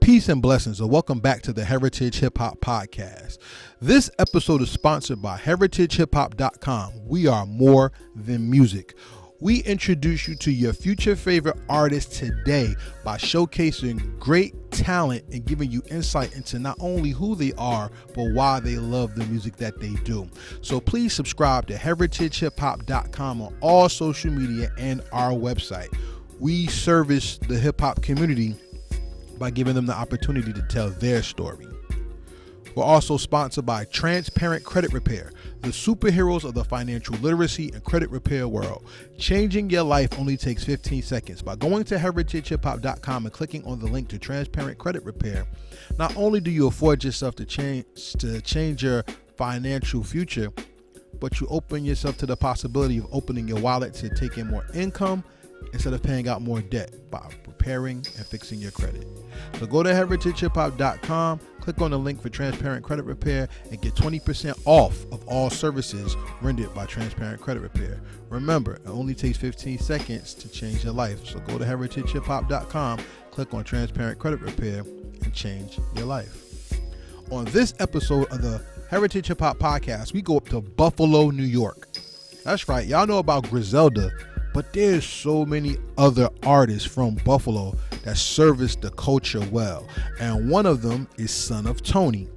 Peace and blessings, and welcome back to the Heritage Hip Hop Podcast. This episode is sponsored by heritagehiphop.com. We are more than music. We introduce you to your future favorite artists today by showcasing great talent and giving you insight into not only who they are, but why they love the music that they do. So please subscribe to heritagehiphop.com on all social media and our website. We service the hip hop community by giving them the opportunity to tell their story. We're also sponsored by Transparent Credit Repair, the superheroes of the financial literacy and credit repair world. Changing your life only takes 15 seconds. By going to heritagehiphop.com and clicking on the link to Transparent Credit Repair, not only do you afford yourself to change your financial future, but you open yourself to the possibility of opening your wallet to take in more income instead of paying out more debt by repairing and fixing your credit. So go to heritagehiphop.com, click on the link for Transparent Credit Repair, and get 20% off of all services rendered by Transparent Credit Repair. Remember, it only takes 15 seconds to change your life. So go to heritagehiphop.com, click on Transparent Credit Repair, and change your life. On this episode of the Heritage Hip Hop Podcast, we go up to Buffalo, New York. That's right, y'all know about Griselda, but there's so many other artists from Buffalo that service the culture well. And one of them is Son of Tony.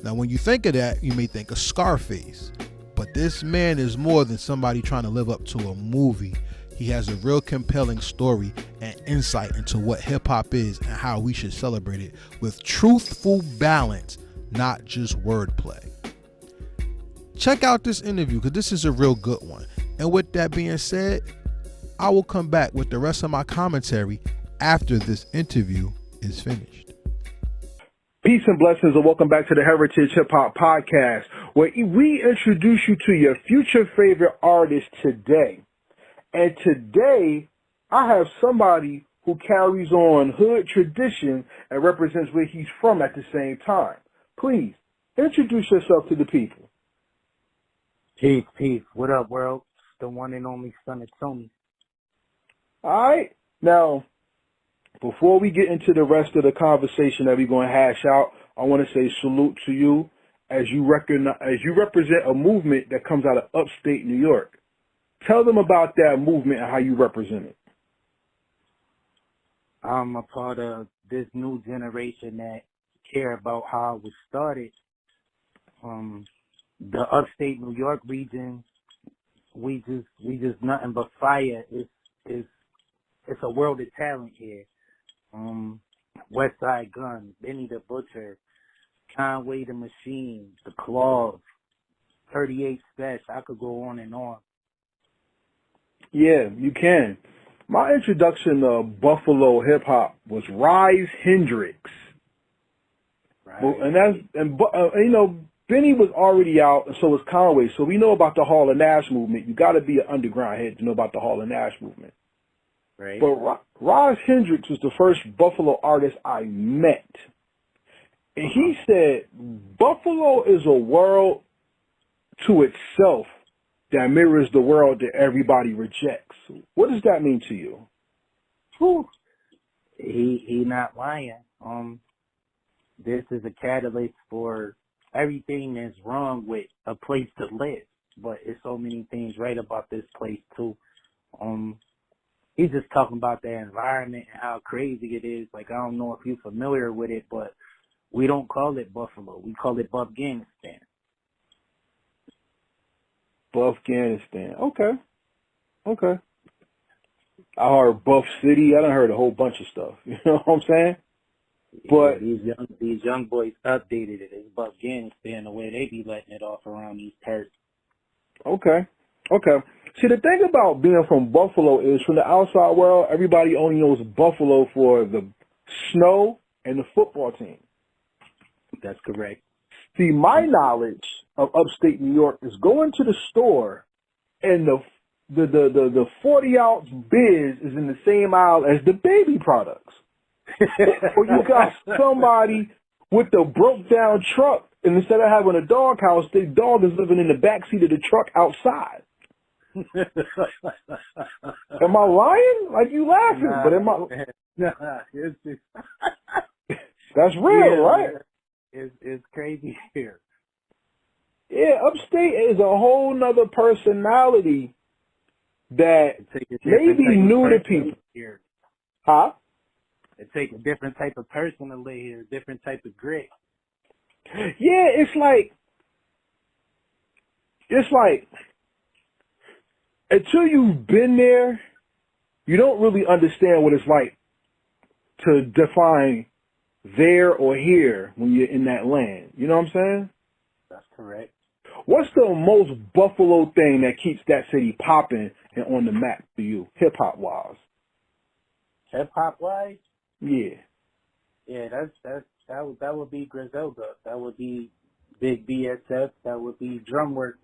Now, when you think of that, you may think of Scarface. But this man is more than somebody trying to live up to a movie. He has a real compelling story and insight into what hip hop is and how we should celebrate it with truthful balance, not just wordplay. Check out this interview because this is a real good one. And with that being said, I will come back with the rest of my commentary after this interview is finished. Peace and blessings, and welcome back to the Heritage Hip Hop Podcast, where we introduce you to your future favorite artists today. And today, I have somebody who carries on hood tradition and represents where he's from at the same time. Please, introduce yourself to the people. Peace. What up, world? It's the one and only Son of Tony. All right. Now, before we get into the rest of the conversation that we're going to hash out, I want to say salute to you as you represent a movement that comes out of upstate New York. Tell them about that movement and how you represent it. I'm a part of this new generation that care about how it was started. The upstate New York region, we just nothing but fire. It's a world of talent here. West Side Gun, Benny the Butcher, Conway the Machine, The Claws, 38 Stash. I could go on and on. Yeah, you can. My introduction to Buffalo hip hop was Rise Hendrix. Right. And Benny was already out, and so was Conway. So we know about the Hall and Nash movement. You got to be an underground head to know about the Hall and Nash movement. Right. But Rise Hendrix was the first Buffalo artist I met. And he said, Buffalo is a world to itself that mirrors the world that everybody rejects. What does that mean to you? Whew. He not lying. This is a catalyst for everything that's wrong with a place to live. But it's so many things right about this place too. He's just talking about the environment and how crazy it is. Like, I don't know if you're familiar with it, but we don't call it Buffalo. We call it Afghanistan. Afghanistan. Okay. I heard Buff City. I done heard a whole bunch of stuff. You know what I'm saying? But yeah, these young boys updated it. It's Afghanistan the way they be letting it off around these parts. Okay. See, the thing about being from Buffalo is, from the outside world, everybody only knows Buffalo for the snow and the football team. That's correct. See, my knowledge of upstate New York is going to the store and the 40-ounce biz is in the same aisle as the baby products. Or you got somebody with the broke-down truck, and instead of having a doghouse, the dog is living in the backseat of the truck outside. Am I lying? Like, you laughing, but am I? That's real, right? It's crazy here. Yeah, upstate is a whole nother personality that may be new to people. Here. Huh? It takes a different type of person to live here, a different type of grit. Yeah, it's like until you've been there, you don't really understand what it's like to define there or here when you're in that land. You know what I'm saying? That's correct. What's the most Buffalo thing that keeps that city popping and on the map for you, hip hop wise? Hip hop wise? Yeah. Yeah, that would be Griselda. That would be Big BSF. That would be Drumwork.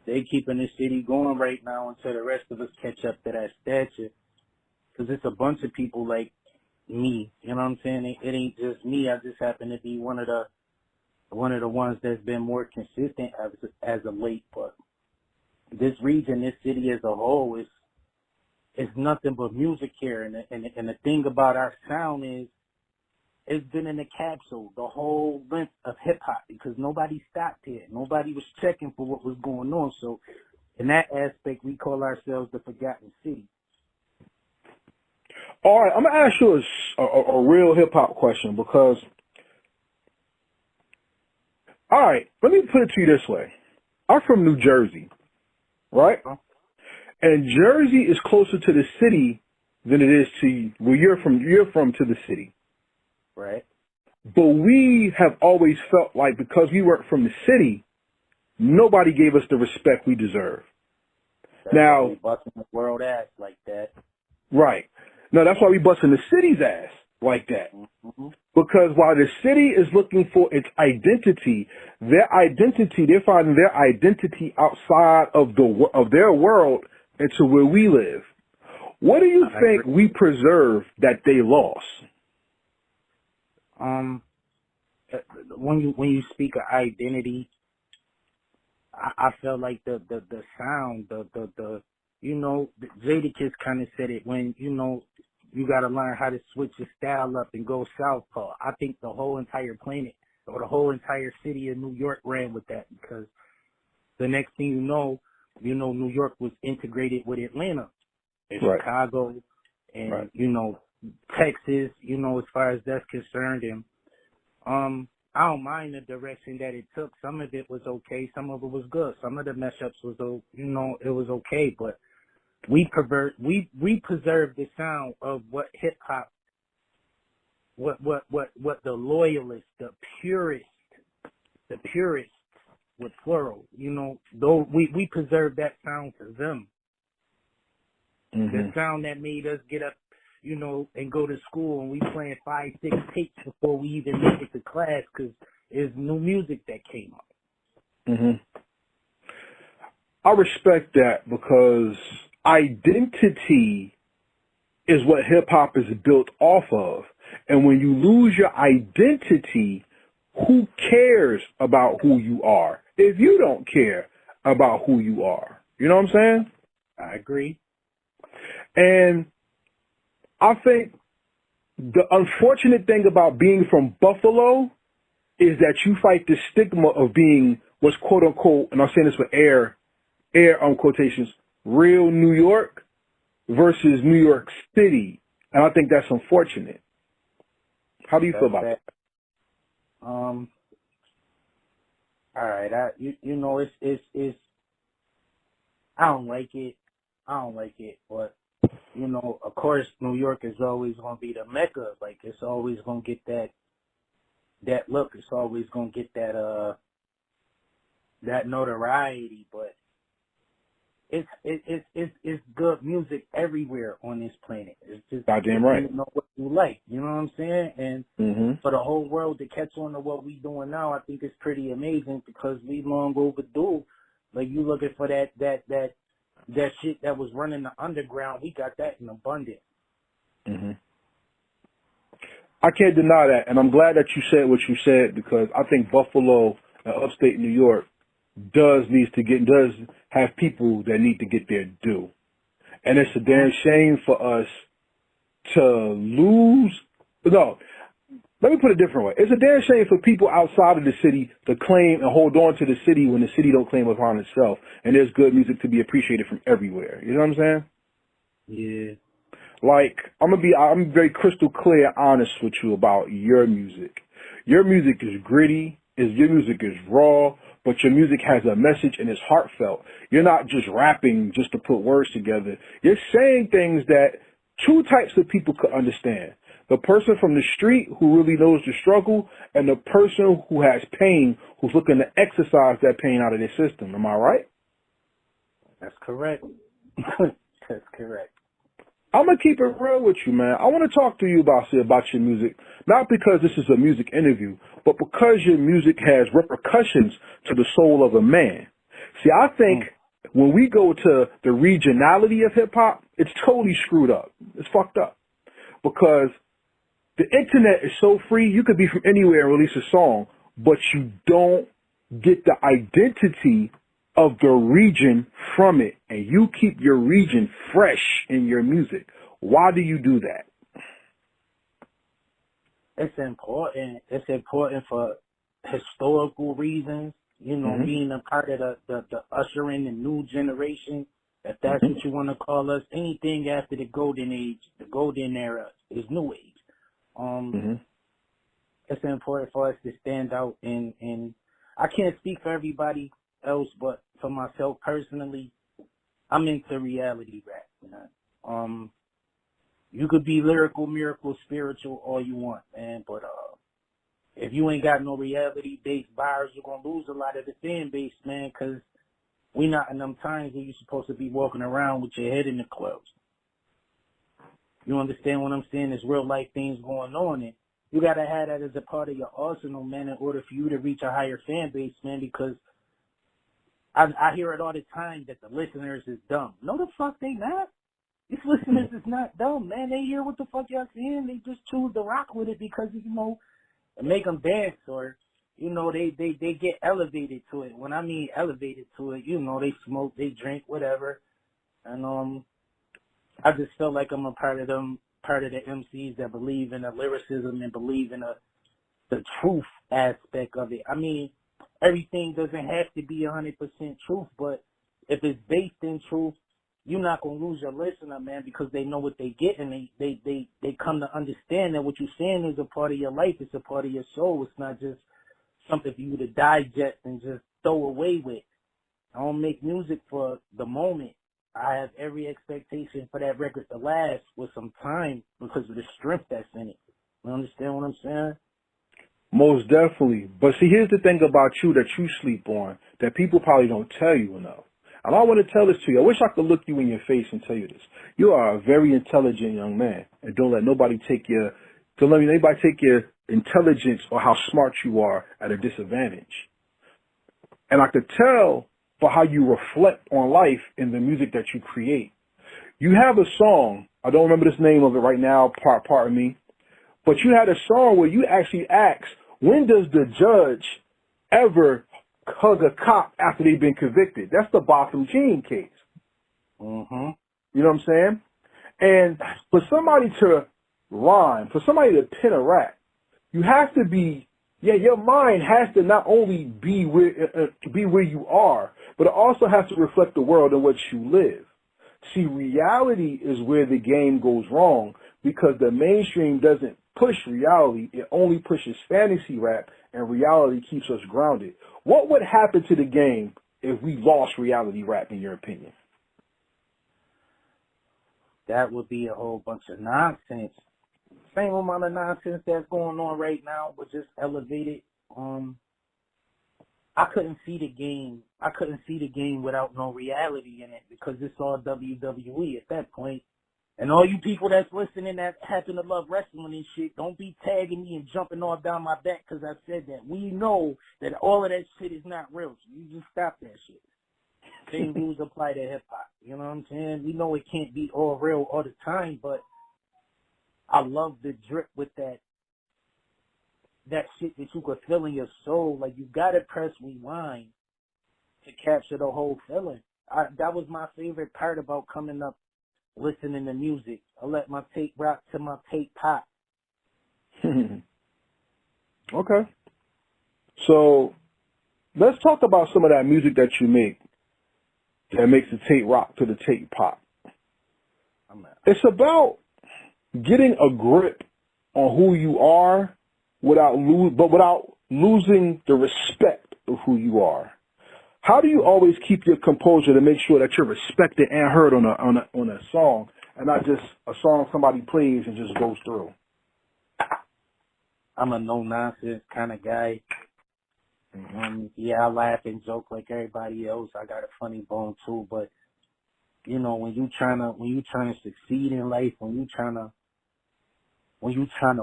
They keeping the city going right now until the rest of us catch up to that stature. Because it's a bunch of people like me. You know what I'm saying? It ain't just me. I just happen to be one of the ones that's been more consistent as of late. But this region, this city as a whole, is nothing but music here. And the thing about our sound is, it's been in the capsule the whole length of hip hop because nobody stopped here. Nobody was checking for what was going on. So in that aspect, we call ourselves the Forgotten City. All right, I'm gonna ask you a real hip hop question because, all right, let me put it to you this way: I'm from New Jersey, right? And Jersey is closer to the city than it is to where you're from. You're from to the city. Right. But we have always felt like because we weren't from the city, nobody gave us the respect we deserve. That's now, why we busting the world ass like that. Right. No, that's why we busting the city's ass like that. Mm-hmm. Because while the city is looking for its identity, they're finding their identity outside of their world into where we live. What do you think we preserve that they lost? When you speak of identity, I feel like the sound, Jadakiss kind of said it when, you got to learn how to switch your style up and go southpaw. I think the whole entire planet or the whole entire city of New York ran with that because the next thing you know, New York was integrated with Atlanta and Right. Chicago and, Right. Texas, as far as that's concerned. And, I don't mind the direction that it took. Some of it was okay. Some of it was good. Some of the mess-ups was, it was okay. But we preserve the sound of what hip-hop, what the loyalists, the purists with plural, though we preserve that sound for them. Mm-hmm. The sound that made us get up, and go to school and we playing 5, 6 tapes before we even make it to class because it's new music that came up. Mm-hmm. I respect that because identity is what hip hop is built off of. And when you lose your identity, who cares about who you are if you don't care about who you are? You know what I'm saying? I agree. And I think the unfortunate thing about being from Buffalo is that you fight the stigma of being what's quote unquote, and I'm saying this with air quotations, real New York versus New York City. And I think that's unfortunate. How do you feel about that? All right. It's I don't like it, but of course, New York is always going to be the Mecca. Like, it's always going to get that look. It's always going to get that notoriety. But it's good music everywhere on this planet. It's just goddamn right. You know what you like. You know what I'm saying? And for the whole world to catch on to what we doing now, I think it's pretty amazing because we long overdue. Like, you looking for that shit that was running the underground, we got that in abundance. Mm-hmm. I can't deny that, and I'm glad that you said what you said because I think Buffalo and upstate New York does have people that need to get their due. And it's a damn shame for us to lose. No, let me put it a different way. It's a damn shame for people outside of the city to claim and hold on to the city when the city don't claim upon itself, and there's good music to be appreciated from everywhere. You know what I'm saying? Yeah. Like, I'm very crystal clear and honest with you about your music. Your music is gritty, your music is raw, but your music has a message and it's heartfelt. You're not just rapping just to put words together. You're saying things that two types of people could understand. The person from the street who really knows the struggle, and the person who has pain, who's looking to exercise that pain out of their system. Am I right? That's correct. That's correct. I'm going to keep it real with you, man. I want to talk to you about your music, not because this is a music interview, but because your music has repercussions to the soul of a man. See, I think when we go to the regionality of hip-hop, it's totally screwed up. It's fucked up. Because the internet is so free, you could be from anywhere and release a song, but you don't get the identity of the region from it, and you keep your region fresh in your music. Why do you do that? It's important. It's important for historical reasons, you know, being a part of the ushering the new generation, if that's what you want to call us. Anything after the golden age, the golden era, is new age. It's important for us to stand out, and I can't speak for everybody else, but for myself personally, I'm into reality rap. You know? You could be lyrical, miracle, spiritual, all you want, man, but if you ain't got no reality-based bars, you're gonna lose a lot of the fan base, man, because we not in them times where you're supposed to be walking around with your head in the clouds. You understand what I'm saying? There's real life things going on, and you gotta have that as a part of your arsenal, man, in order for you to reach a higher fan base, man, because I hear it all the time that the listeners is dumb. No, the fuck they not. These listeners is not dumb, man. They hear what the fuck y'all saying. They just choose to rock with it because, you know, it make them dance, or, you know, they get elevated to it. When I mean elevated to it, you know, they smoke, they drink, whatever. And I just feel like I'm a part of the MCs that believe in the lyricism and believe in the truth aspect of it. I mean, everything doesn't have to be 100% truth, but if it's based in truth, you're not going to lose your listener, man, because they know what they get, and they come to understand that what you're saying is a part of your life. It's a part of your soul. It's not just something for you to digest and just throw away with. I don't make music for the moment. I have every expectation for that record to last with some time because of the strength that's in it. You understand what I'm saying? Most definitely. But see, here's the thing about you that you sleep on that people probably don't tell you enough. And I want to tell this to you. I wish I could look you in your face and tell you this. You are a very intelligent young man, and don't let anybody take your intelligence or how smart you are at a disadvantage. And I could tell by how you reflect on life in the music that you create. You have a song. I don't remember this name of it right now. Pardon me. But you had a song where you actually asked, when does the judge ever hug a cop after they've been convicted? That's the Botham Jean case. You know what I'm saying? And for somebody to rhyme, for somebody to pen a rap, you have to be, your mind has to not only be where you are, but it also has to reflect the world in which you live. See, reality is where the game goes wrong because the mainstream doesn't push reality. It only pushes fantasy rap, and reality keeps us grounded. What would happen to the game if we lost reality rap, in your opinion? That would be a whole bunch of nonsense. Same amount of nonsense that's going on right now, but just elevated. I couldn't see the game. I couldn't see the game without no reality in it because it's all WWE at that point. And all you people that's listening that happen to love wrestling and shit, don't be tagging me and jumping all down my back because I said that. We know that all of that shit is not real. So you just stop that shit. Same rules apply to hip-hop. You know what I'm saying? We know it can't be all real all the time, but I love the drip with that shit that you could feel in your soul. Like, you got to press rewind to capture the whole feeling. That was my favorite part about coming up listening to music. I let my tape rock to my tape pop. Okay. So let's talk about some of that music that you make that makes the tape rock to the tape pop. It's about getting a grip on who you are without losing the respect of who you are. How do you always keep your composure to make sure that you're respected and heard on a song, and not just a song somebody plays and just goes through? I'm a no-nonsense kind of guy. Yeah, I laugh and joke like everybody else. I got a funny bone too, but you know, when you trying to succeed in life, when you trying to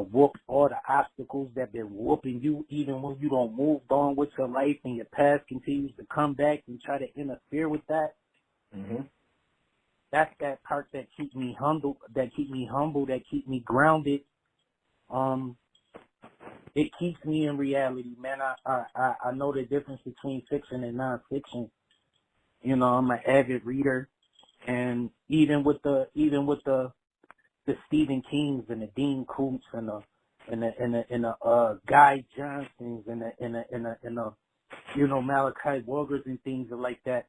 whoop all the obstacles that been whooping you, even when you don't move on with your life and your past continues to come back and try to interfere with that. That's that part that keep me humble, that keep me grounded. It keeps me in reality, man. I know the difference between fiction and nonfiction. You know, I'm an avid reader, and even with the Stephen Kings and the Dean Koontz and the Guy Johnsons and the you know, Malachi Walgers and things like that.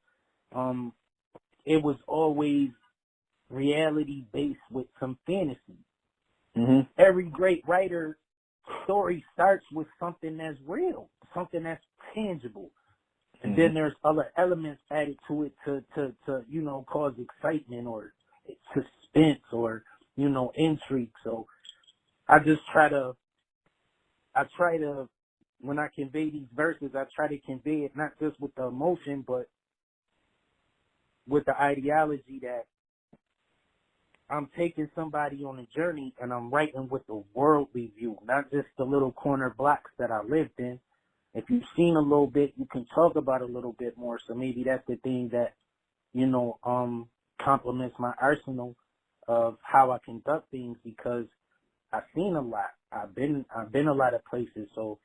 It was always reality based with some fantasy. Every great writer story starts with something that's real, something that's tangible. And then there's other elements added to it to you know, cause excitement or suspense or, you know, intrigue. So I try to, when I convey these verses, I try to convey it not just with the emotion, but with the ideology that I'm taking somebody on a journey and I'm writing with the worldly view, not just the little corner blocks that I lived in. If you've seen a little bit, you can talk about a little bit more. So maybe that's the thing that, you know, complements my arsenal of how I conduct things, because I've seen a lot. I've been a lot of places, so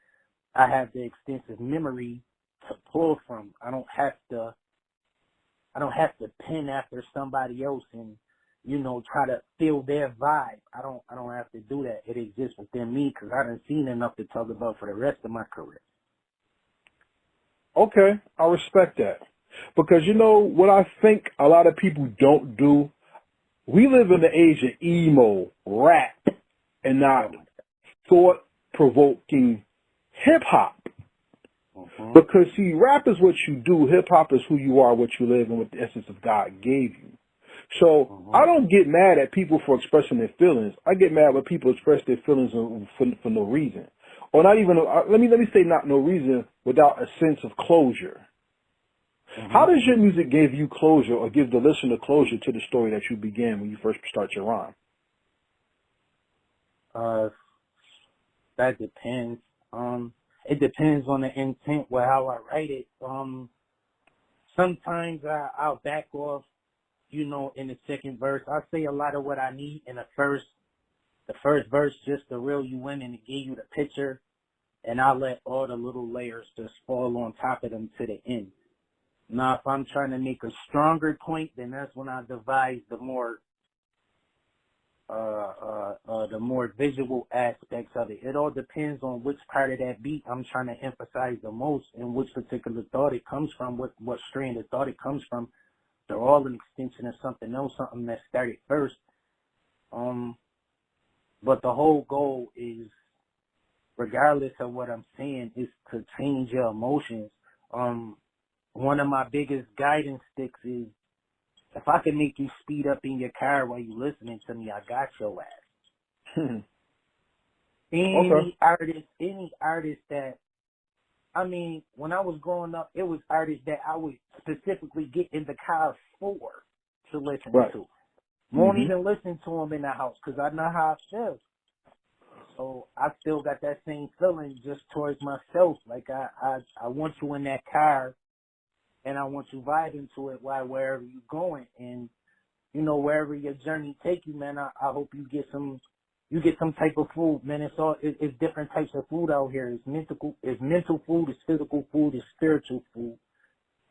I have the extensive memory to pull from. I don't have to pen after somebody else and, you know, try to feel their vibe. I don't have to do that. It exists within me because I done seen enough to talk about for the rest of my career. Okay, I respect that. Because, you know, what I think a lot of people don't do, we live in the age of emo, rap, and not thought-provoking hip-hop. Because, see, rap is what you do, hip-hop is who you are, what you live, and what the essence of God gave you. So I don't get mad at people for expressing their feelings. I get mad when people express their feelings for no reason. Or not even, let me say not no reason, without a sense of closure. How does your music give you closure or give the listener closure to the story that you began when you first start your rhyme? That depends. It depends on the intent with how I write it. Sometimes I'll back off, you know, in the second verse. I say a lot of what I need in the first verse just to reel you in and to give you the picture, and I'll let all the little layers just fall on top of them to the end. Now, if I'm trying to make a stronger point, then that's when I devise the more visual aspects of it. It all depends on which part of that beat I'm trying to emphasize the most and which particular thought it comes from, what strand of thought it comes from. They're all an extension of something else, something that started first. But the whole goal is, regardless of what I'm saying, is to change your emotions. One of my biggest guidance sticks is, if I can make you speed up in your car while you're listening to me, I got your ass. Any artist that, I mean, when I was growing up, it was artists that I would specifically get in the car for to listen to. Won't even listen to them in the house because I know how I feel. So I still got that same feeling just towards myself. Like I want you in that car, and I want you vibing to it while wherever you're going, and you know, wherever your journey take you, man. I hope you get some type of food, man. It's different types of food out here. It's mental food, it's physical food, it's spiritual food.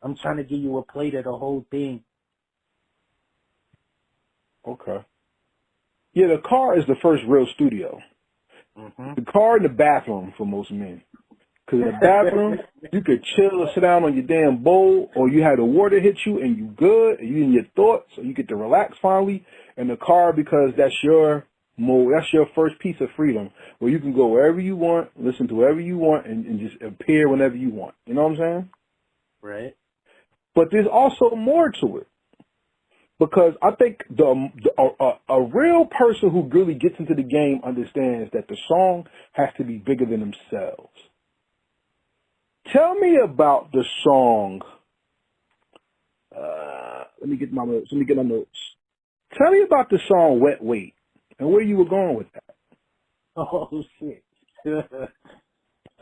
I'm trying to give you a plate of the whole thing. Okay. Yeah, the car is the first real studio. Mm-hmm. The car and the bathroom for most men. Because in the bathroom, you could chill or sit down on your damn bowl, or you had the water hit you and you good, and you in your thoughts, so you get to relax finally. In the car, because that's your mode, that's your first piece of freedom, where you can go wherever you want, listen to whoever you want, and just appear whenever you want. You know what I'm saying? Right. But there's also more to it. Because I think a real person who really gets into the game understands that the song has to be bigger than themselves. Tell me about the song. Let me get my notes. Tell me about the song "Wet Weight" and where you were going with that. Oh shit.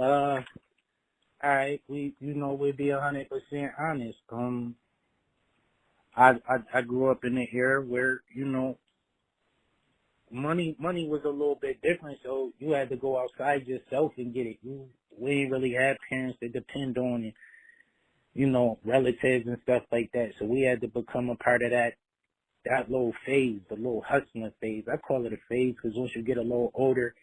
All right. We'll be 100% honest. I grew up in an era where money was a little bit different, so you had to go outside yourself and get it. We didn't really have parents to depend on, and relatives and stuff like that. So we had to become a part of that little phase, the little hustling phase. I call it a phase because once you get a little older,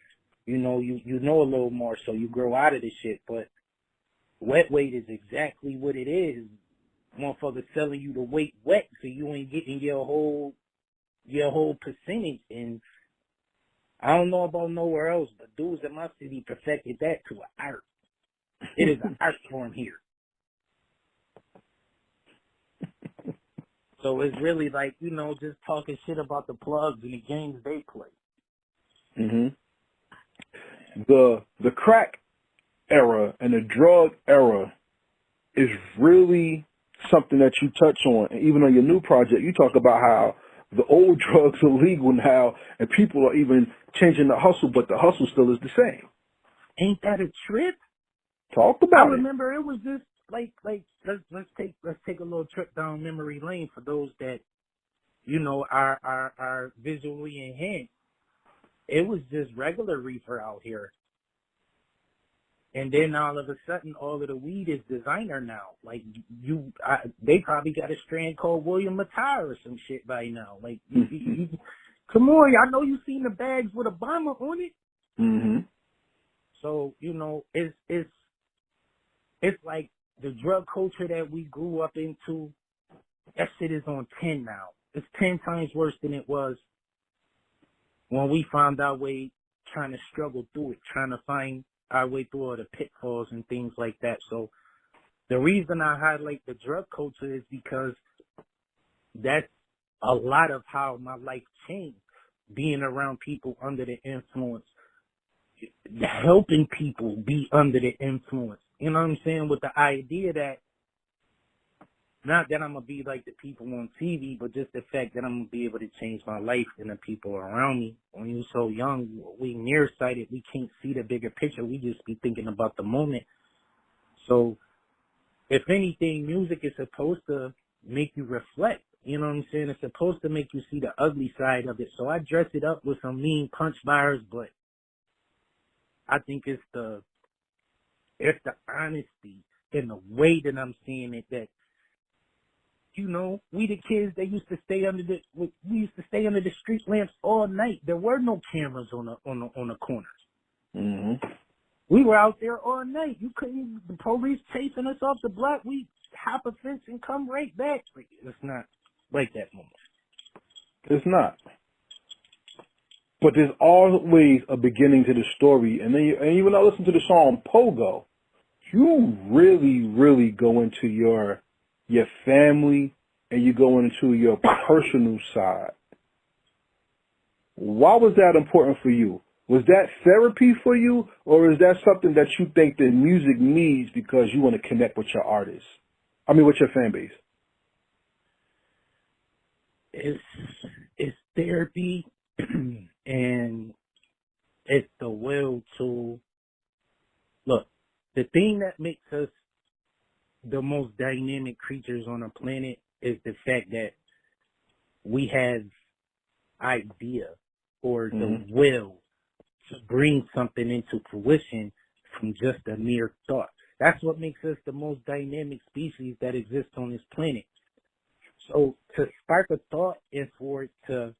you know a little more, so you grow out of the shit. But wet weight is exactly what it is. Motherfuckers selling you the weight wet, so you ain't getting your whole percentage. And I don't know about nowhere else, but dudes in my city perfected that to an art. It is an art form here. So it's really like, just talking shit about the plugs and the games they play. Mhm. The crack era and the drug era is really something that you touch on. And even on your new project, you talk about how the old drugs are legal now and people are even changing the hustle, but the hustle still is the same. Ain't that a trip? Talk I about it. remember it was just like let's take a little trip down memory lane for those that are visually enhanced. It was just regular reefer out here. And then all of a sudden, all of the weed is designer now. Like they probably got a strand called William Matar or some shit by now. Like, come on, I know you seen the bags with Obama on it. Mm-hmm. So it's like the drug culture that we grew up into. That shit is on 10 now. It's 10 times worse than it was when we found our way trying to struggle through it, trying to find our way through all the pitfalls and things like that. So the reason I highlight the drug culture is because that's a lot of how my life changed, being around people under the influence, helping people be under the influence. You know what I'm saying? With the idea that, not that I'm going to be like the people on TV, but just the fact that I'm going to be able to change my life and the people around me. When you're so young, we nearsighted, we can't see the bigger picture. We just be thinking about the moment. So, if anything, music is supposed to make you reflect. You know what I'm saying? It's supposed to make you see the ugly side of it. So I dress it up with some mean punch bars, but I think it's the honesty and the way that I'm seeing it that, we the kids that used to stay under the street lamps all night. There were no cameras on the corners. Mm-hmm. We were out there all night. You couldn't, the police chasing us off the block. We hop a fence and come right back. It's not like that no more. It's not. But there's always a beginning to the story. And then and when I listen to the song Pogo, you really, really go into your family and you go into your personal side. Why was that important for you? Was that therapy for you, or is that something that you think that music needs because you want to connect with your artists? With your fan base? It's therapy and it's the will to look. The thing that makes us the most dynamic creatures on the planet is the fact that we have idea or the will to bring something into fruition from just a mere thought. That's what makes us the most dynamic species that exists on this planet. So to spark a thought and for it to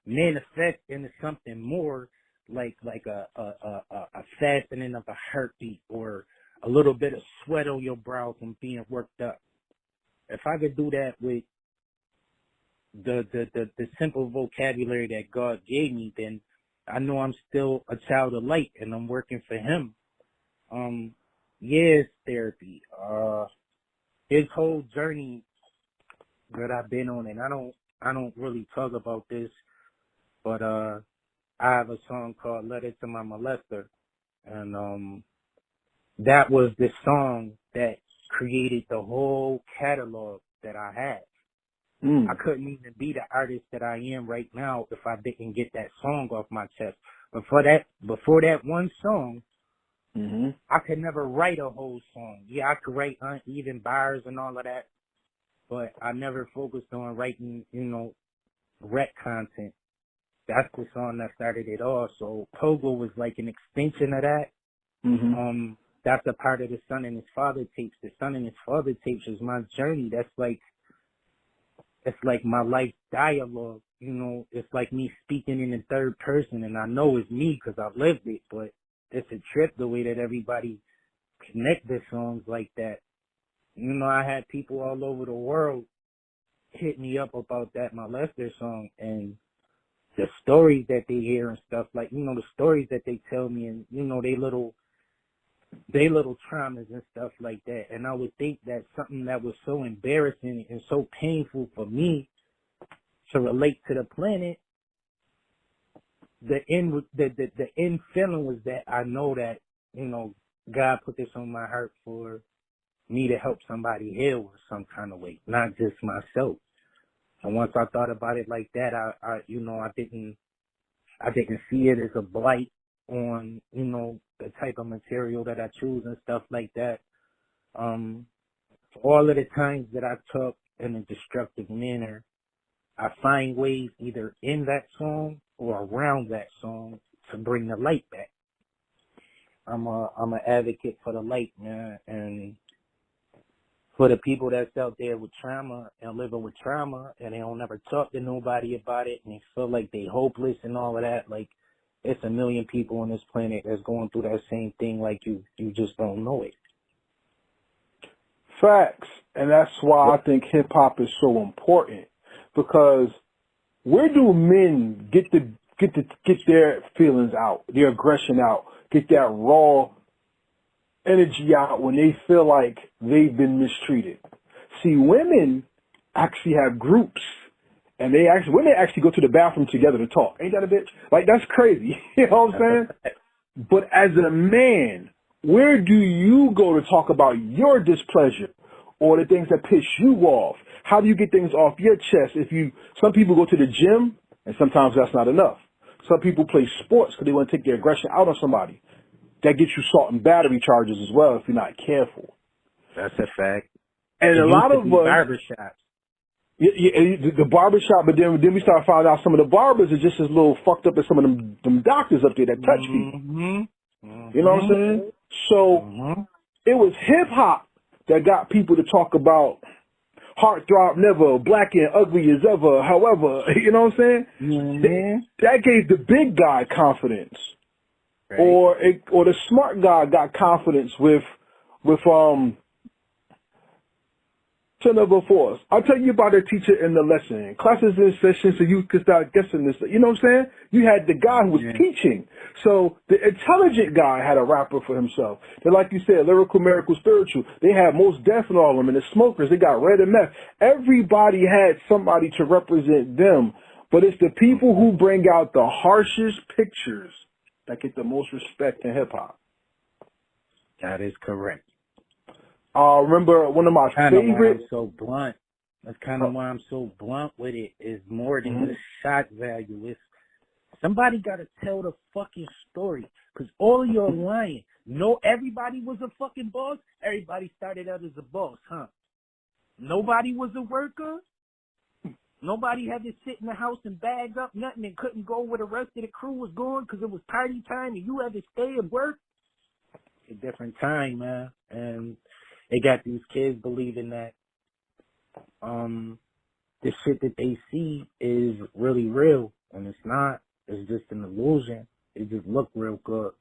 manifest into something more, like a fastening of a heartbeat or a little bit of sweat on your brow from being worked up. If I could do that with the simple vocabulary that God gave me, then I know I'm still a child of light and I'm working for Him. It's therapy. This whole journey that I've been on, and I don't really talk about this, but I have a song called "Letter to My Molester," and that was the song that created the whole catalog that I had. I couldn't even be the artist that I am right now if I didn't get that song off my chest. Before that one song, I could never write a whole song. Yeah, I could write uneven bars and all of that, but I never focused on writing, rap content. That's the song that started it all. So Pogo was like an extension of that. That's a part of the Son and His Father tapes. The Son and His Father tapes is my journey. It's like my life dialogue, it's like me speaking in the third person, and I know it's me because I've lived it, but it's a trip the way that everybody connect their songs like that. I had people all over the world hit me up about that Molester song and the stories that they hear and stuff, like, the stories that they tell me and, they little traumas and stuff like that. And I would think that something that was so embarrassing and so painful for me to relate to the planet, the end feeling was that I know that, God put this on my heart for me to help somebody heal in some kind of way, not just myself. And once I thought about it like that, I didn't see it as a blight on, the type of material that I choose and stuff like that. For all of the times that I talk in a destructive manner, I find ways either in that song or around that song to bring the light back. I'm an advocate for the light, man, and for the people that's out there with trauma and living with trauma and they don't ever talk to nobody about it and they feel like they hopeless and all of that, like, it's a million people on this planet that's going through that same thing, like you just don't know it. Facts. And that's why I think hip hop is so important, because where do men get their feelings out, their aggression out, get that raw energy out when they feel like they've been mistreated? See, women actually have groups, and women actually go to the bathroom together to talk. Ain't that a bitch? Like, that's crazy. You know what I'm saying? But as a man, where do you go to talk about your displeasure or the things that piss you off? How do you get things off your chest? Some people go to the gym, and sometimes that's not enough. Some people play sports because they want to take their aggression out on somebody. That gets you salt and battery charges as well if you're not careful. That's a fact. And a lot of us, barbershops. The barbershop, but then we start finding out some of the barbers are just as little fucked up as some of them doctors up there that touch people. You know what I'm saying? So it was hip hop that got people to talk about heartthrob never, black and ugly as ever, however, you know what I'm saying? That gave the big guy confidence. Right. Or the smart guy got confidence with turn over force. I'll tell you about a teacher in the lesson. Classes in session so you could start guessing this. You know what I'm saying? You had the guy who was teaching. So the intelligent guy had a rapper for himself. They're, like you said, lyrical, miracle, spiritual. They had most death and all of them. And the smokers, they got red and meth. Everybody had somebody to represent them. But it's the people who bring out the harshest pictures that get the most respect in hip-hop. That is correct. Remember one of my favorite. I'm so blunt. That's kind of why I'm so blunt with it. Is more than the shock value. It's somebody got to tell the fucking story, because all of you are lying. No, everybody was a fucking boss. Everybody started out as a boss, huh? Nobody was a worker. Nobody had to sit in the house and bag up nothing and couldn't go where the rest of the crew was going because it was party time and you had to stay and work. It's a different time, man. And they got these kids believing that the shit that they see is really real, and it's not. It's just an illusion. it just looked real good.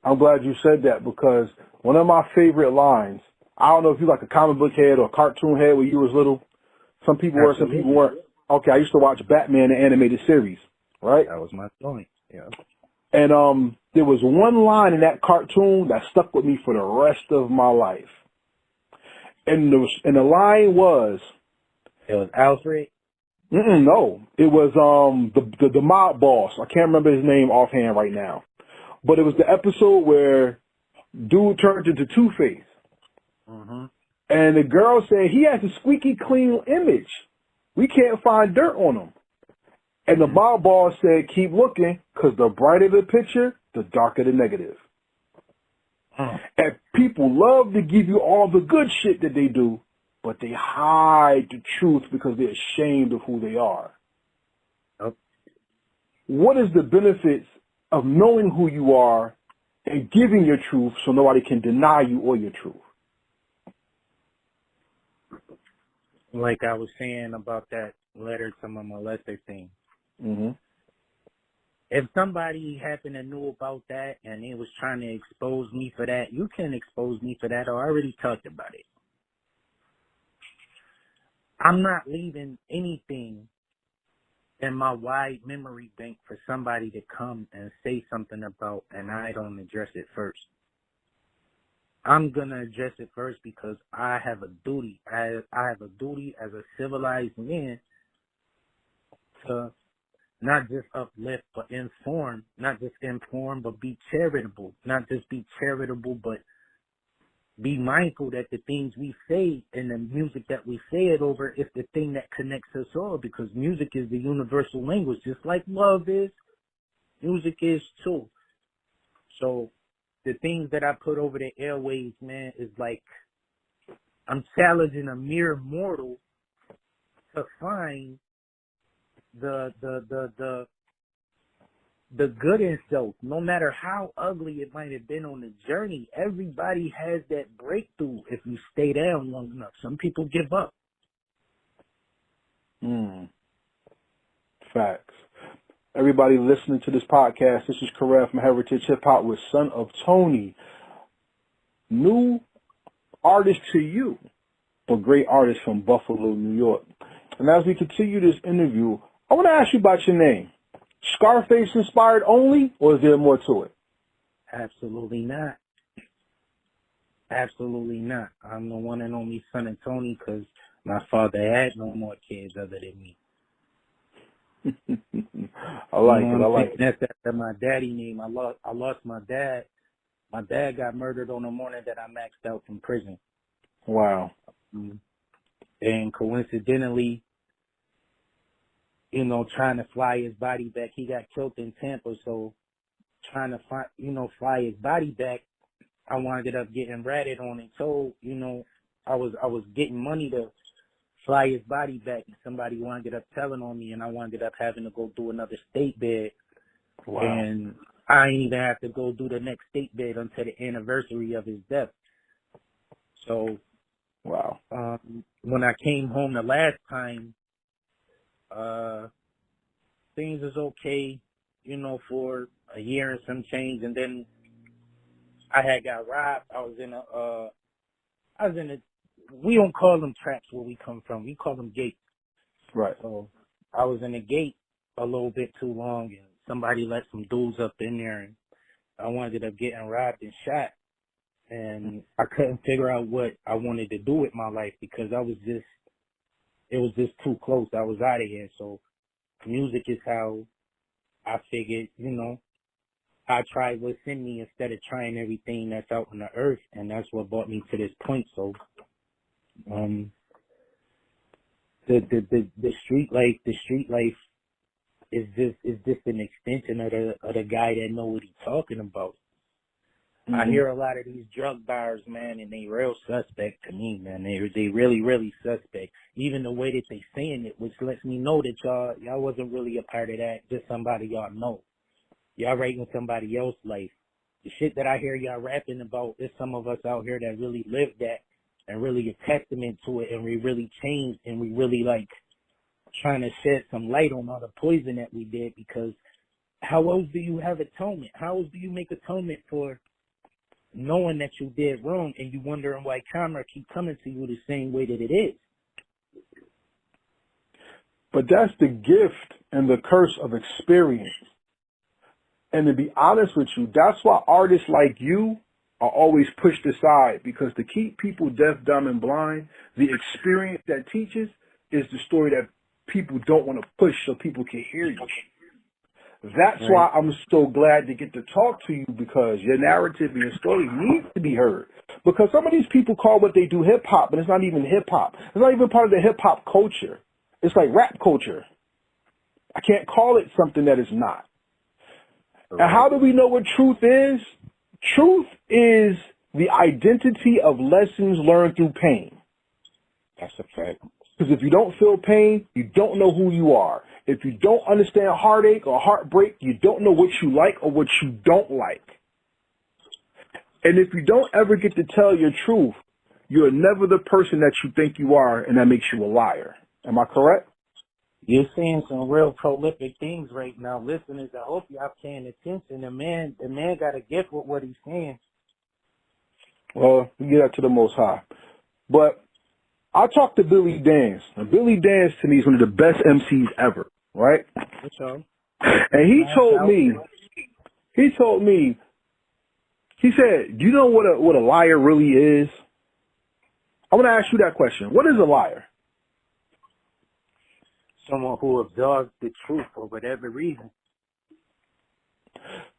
I'm glad you said that because one of my favorite lines, I don't know if you like a comic book head or a cartoon head when you was little. Some people were, some people weren't. Okay, I used to watch Batman, the animated series, right? That was my joint. Yeah. And there was one line in that cartoon that stuck with me for the rest of my life. And the line was, It was Alfred. no, it was the mob boss. I can't remember his name offhand right now, but it was the episode where dude turned into Two-Face, and the girl said he has a squeaky clean image. We can't find dirt on him. And the mob boss said, keep looking, because the brighter the picture, the darker the negative. And people love to give you all the good shit that they do, but they hide the truth because they're ashamed of who they are. Yep. What is the benefits of knowing who you are and giving your truth so nobody can deny you or your truth? Like I was saying about that letter to my molester thing. Mm-hmm. If somebody happened to know about that and they was trying to expose me for that, you can expose me for that. I already talked about it. I'm not leaving anything in my wide memory bank for somebody to come and say something about and I don't address it first. I'm going to address it first because I have a duty. I have a duty as a civilized man to not just uplift, but inform. Not just inform, but be charitable. Not just be charitable, but be mindful that the things we say and the music that we say it over is the thing that connects us all, because music is the universal language. Just like love is, music is too. So the things that I put over the airwaves, man, is like I'm challenging a mere mortal to find the good in self. No matter how ugly it might have been on the journey, everybody has that breakthrough if you stay down long enough. Some people give up. Facts. Everybody listening to this podcast, this is Karev from Heritage Hip Hop with Son of Tony. New artist to you, but great artist from Buffalo, New York. And as we continue this interview, I want to ask you about your name. Scarface inspired only, or is there more to it? Absolutely not. Absolutely not. I'm the one and only Son of Tony because my father had no more kids other than me. I like it. That's after my daddy name. I lost my dad. My dad got murdered on the morning that I maxed out from prison. Wow. And coincidentally, trying to fly his body back, he got killed in Tampa. So trying to fly his body back, I wound up getting ratted on and told, I was getting money to fly his body back, and somebody wound up telling on me, and I wound up having to go do another state bid. Wow. And I ain't even have to go do the next state bid until the anniversary of his death. So, wow. When I came home the last time, things was okay, for a year and some change, and then I had got robbed. I was in a, we don't call them traps where we come from. We call them gates. Right. So I was in a gate a little bit too long, and somebody let some dudes up in there, and I wound up getting robbed and shot. And I couldn't figure out what I wanted to do with my life because it was just too close. I was out of here. So music is how I figured, I tried what's in me instead of trying everything that's out on the earth, and that's what brought me to this point. So, the street life is just an extension of the guy that know what he's talking about. I hear a lot of these drug bars, man, and they real suspect to me, man. They really, really suspect. Even the way that they saying it, which lets me know that y'all wasn't really a part of that, just somebody y'all know. Y'all writing somebody else's life. The shit that I hear y'all rapping about, there's some of us out here that really live that and really a testament to it, and we really changed, and we really, trying to shed some light on all the poison that we did, because how else do you have atonement? How else do you make atonement for knowing that you did wrong and you wondering why karma keep coming to you the same way that it is? But that's the gift and the curse of experience. And to be honest with you, that's why artists like you are always pushed aside, because to keep people deaf, dumb, and blind, the experience that teaches is the story that people don't want to push so people can hear you. That's Right. why I'm so glad to get to talk to you, because your narrative and your story needs to be heard. Because some of these people call what they do hip hop, but it's not even hip hop. It's not even part of the hip hop culture. It's like rap culture. I can't call it something that it's not. Right. And how do we know what truth is? Truth is the identity of lessons learned through pain. That's a fact. Because if you don't feel pain, you don't know who you are. If you don't understand heartache or heartbreak, you don't know what you like or what you don't like. And if you don't ever get to tell your truth, you're never the person that you think you are, and that makes you a liar. Am I correct? You're saying some real prolific things right now. Listeners, I hope y'all paying attention. The man got a gift with what he's saying. Well, we get that to the Most High. But I talked to Billy Dance. And Billy Dance to me is one of the best MCs ever, right? What's up? And he told me, he said, do you know what a liar really is? I want to ask you that question. What is a liar? Someone who absorbs the truth for whatever reason.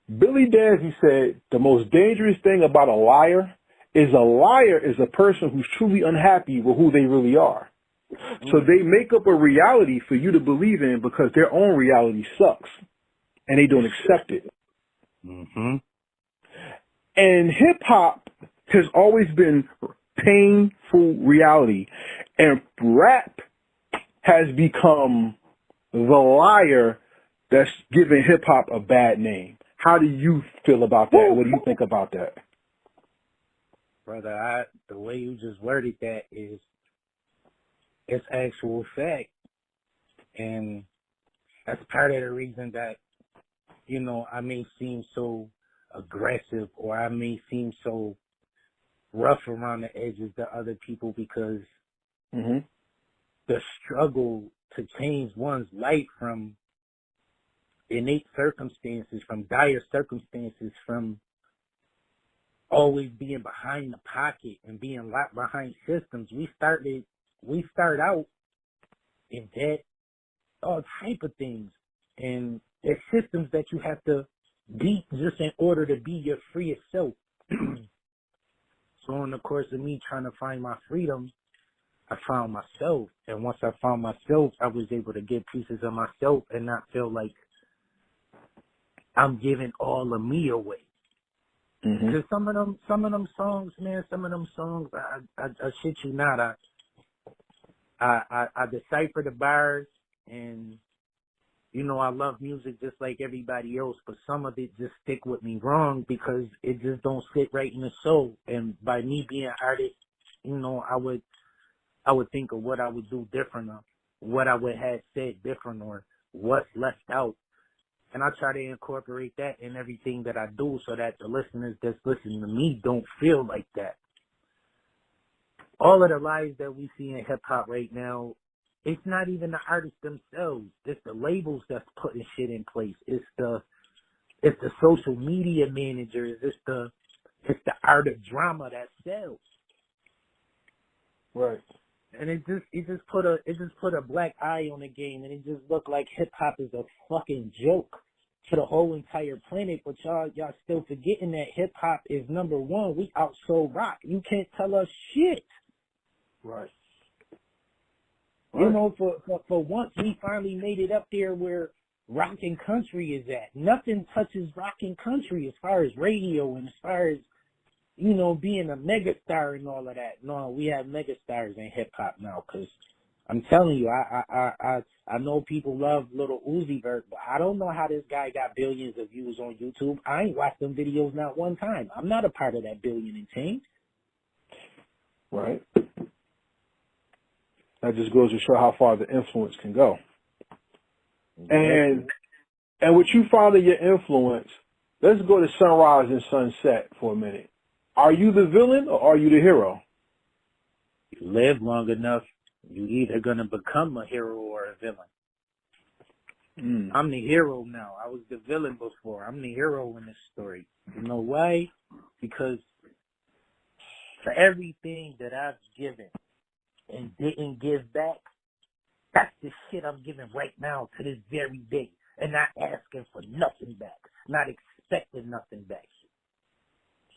Billy Danzy said the most dangerous thing about a liar is a person who's truly unhappy with who they really are. So they make up a reality for you to believe in because their own reality sucks and they don't accept it. Mm-hmm. And hip hop has always been painful reality, and rap has become the liar that's giving hip hop a bad name. How do you feel about that? What do you think about that? Brother, the way you just worded that is, it's actual fact. And that's part of the reason that, I may seem so aggressive or I may seem so rough around the edges to other people, because the struggle to change one's life from innate circumstances, from dire circumstances, from always being behind the pocket and being locked behind systems. We start out in debt, all type of things. And there's systems that you have to beat just in order to be your freest self. So in the course of me trying to find my freedom, I found myself. And once I found myself, I was able to get pieces of myself and not feel like I'm giving all of me away. Because some of them songs, man, I shit you not, I decipher the bars, and I love music just like everybody else, but some of it just stick with me wrong because it just don't sit right in the soul. And by me being an artist, I would think of what I would do different, or what I would have said different, or what's left out. And I try to incorporate that in everything that I do so that the listeners that's listening to me don't feel like that. All of the lies that we see in hip-hop right now, it's not even the artists themselves. It's the labels that's putting shit in place. It's the social media managers. It's the art of drama that sells. Right. And it just put a black eye on the game, and it just looked like hip hop is a fucking joke to the whole entire planet. But y'all still forgetting that hip hop is number one. We outsold rock. You can't tell us shit. Right. For once we finally made it up there where rock and country is at. Nothing touches rock and country as far as radio and as far as being a megastar and all of that. No, we have megastars in hip hop now, because I'm telling you, I know people love Little Uzi Vert, but I don't know how this guy got billions of views on YouTube. I ain't watched them videos not one time. I'm not a part of that billion and change. Right. That just goes to show how far the influence can go. And And with you finding your influence, let's go to sunrise and sunset for a minute. Are you the villain or are you the hero? You live long enough, you either gonna become a hero or a villain. I'm the hero now. I was the villain before. I'm the hero in this story. You know why? Because for everything that I've given and didn't give back, that's the shit I'm giving right now to this very day. And not asking for nothing back. Not expecting nothing back.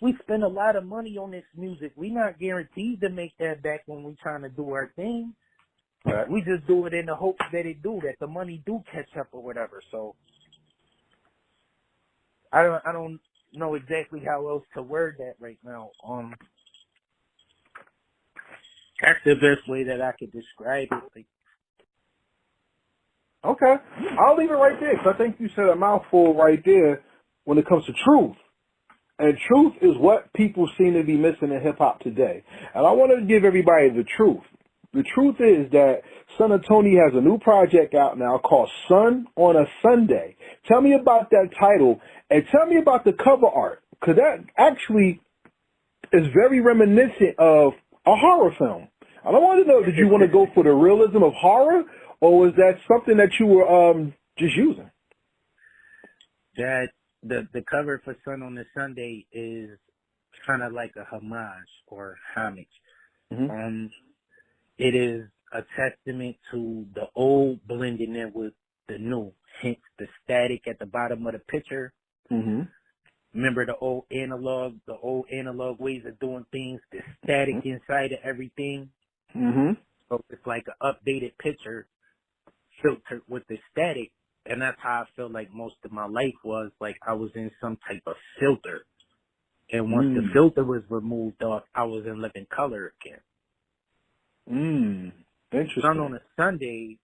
We spend a lot of money on this music. We're not guaranteed to make that back when we're trying to do our thing. Right. We just do it in the hopes that that the money do catch up or whatever. So I don't know exactly how else to word that right now. That's the best way that I could describe it. Like, Okay. I'll leave it right there because I think you said a mouthful right there when it comes to truth. And truth is what people seem to be missing in hip-hop today. And I want to give everybody the truth. The truth is that Son of Tony has a new project out now called Sun on a Sunday. Tell me about that title and tell me about the cover art, because that actually is very reminiscent of a horror film. And I want to know, did you want to go for the realism of horror, or was that something that you were just using? that the cover for Sun on a Sunday is kind of like a homage or homage. Mm-hmm. It is a testament to the old blending in with the new, hence the static at the bottom of the picture. Mm-hmm. Remember the old analog ways of doing things, the static inside of everything. Mm-hmm. So it's like an updated picture filtered with the static. And that's how I felt like most of my life was, like I was in some type of filter. And once the filter was removed off, I was in living color again. Interesting. Sun on a Sunday,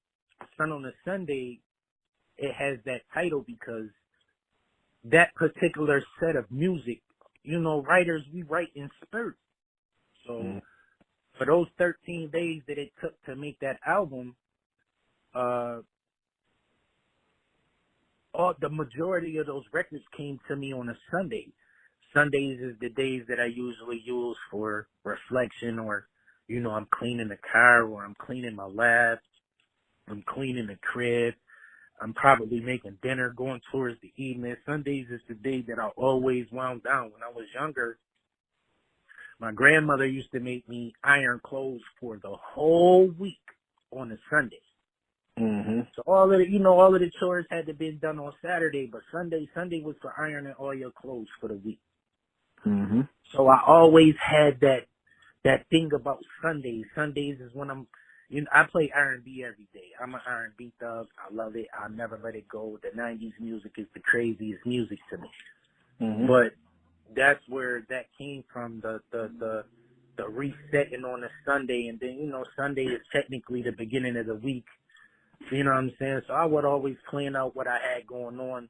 it has that title because that particular set of music, writers, we write in spurts. So for those 13 days that it took to make that album, the majority of those records came to me on a Sunday. Sundays is the days that I usually use for reflection, or, I'm cleaning the car, or I'm cleaning my lab, I'm cleaning the crib, I'm probably making dinner, going towards the evening. Sundays is the day that I always wound down. When I was younger, my grandmother used to make me iron clothes for the whole week on a Sunday. Mm-hmm. So all of the chores had to be done on Saturday, but Sunday was for ironing all your clothes for the week. Mm-hmm. So I always had that thing about Sundays. Sundays is when I play R&B every day. I'm an R&B thug. I love it. I'll never let it go. The 90s music is the craziest music to me. Mm-hmm. But that's where that came from, the resetting on a Sunday. And then, Sunday is technically the beginning of the week. You know what I'm saying? So I would always plan out what I had going on,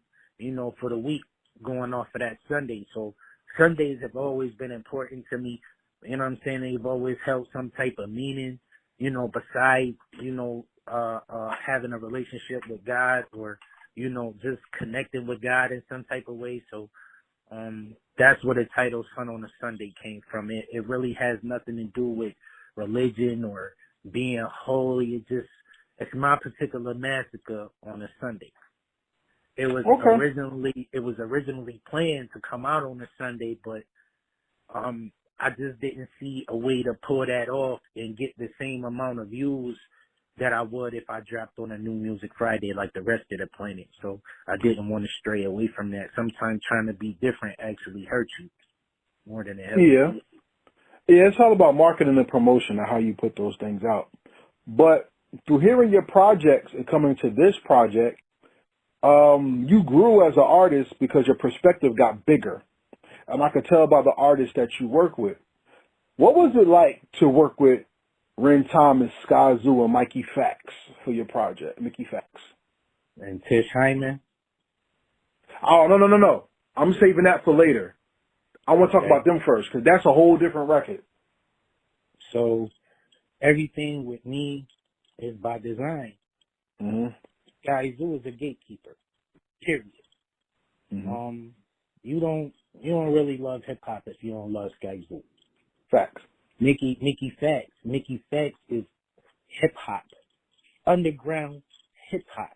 for the week going off of that Sunday. So Sundays have always been important to me. You know what I'm saying? They've always held some type of meaning, besides, having a relationship with God, or, just connecting with God in some type of way. So that's where the title Sun on a Sunday came from. It really has nothing to do with religion or being holy. It's my particular massacre on a Sunday. It was originally planned to come out on a Sunday, but I just didn't see a way to pull that off and get the same amount of views that I would if I dropped on a New Music Friday like the rest of the planet. So I didn't want to stray away from that. Sometimes trying to be different actually hurts you more than it helps. Yeah, it's all about marketing and promotion and how you put those things out. But through hearing your projects and coming to this project, you grew as an artist because your perspective got bigger. And I could tell by the artists that you work with. What was it like to work with Ren Thomas, Sky Zoo, and Mikey Fax for your project, Mickey Fax? And Tish Hyman? Oh, no. I'm saving that for later. I want to talk about them first because that's a whole different record. So everything with me is by design. Mm-hmm. Sky Zoo is a gatekeeper. Period. Mm-hmm. You don't really love hip hop if you don't love Sky Zoo. Facts. Mickey Facts is hip hop. Underground hip hop.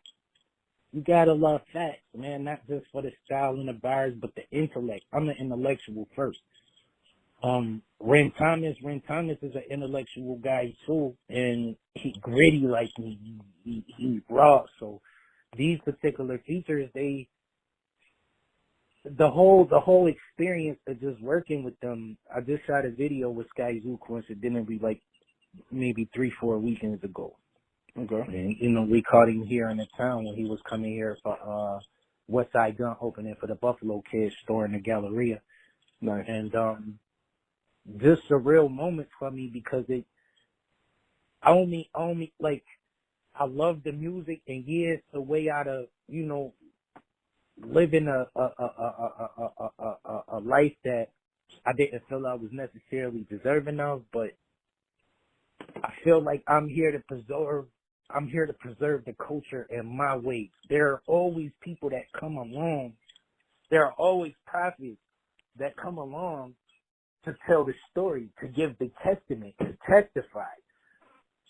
You gotta love facts, man, not just for the style and the bars, but the intellect. I'm an intellectual first. Ren Thomas is an intellectual guy too, and he gritty like me. He's raw. So these particular features, the whole experience of just working with them. I just shot a video with Sky Zoo coincidentally, like maybe 3-4 weekends ago. Okay. And, we caught him here in the town when he was coming here for West Side Gun opening for the Buffalo Kids store in the Galleria. Nice. And just a real moment for me because I only like, I love the music, and yeah, it's a way out of, living a life that I didn't feel I was necessarily deserving of, but I feel like I'm here to preserve the culture in my ways. There are always people that come along. There are always prophets that come along to tell the story, to give the testament, to testify.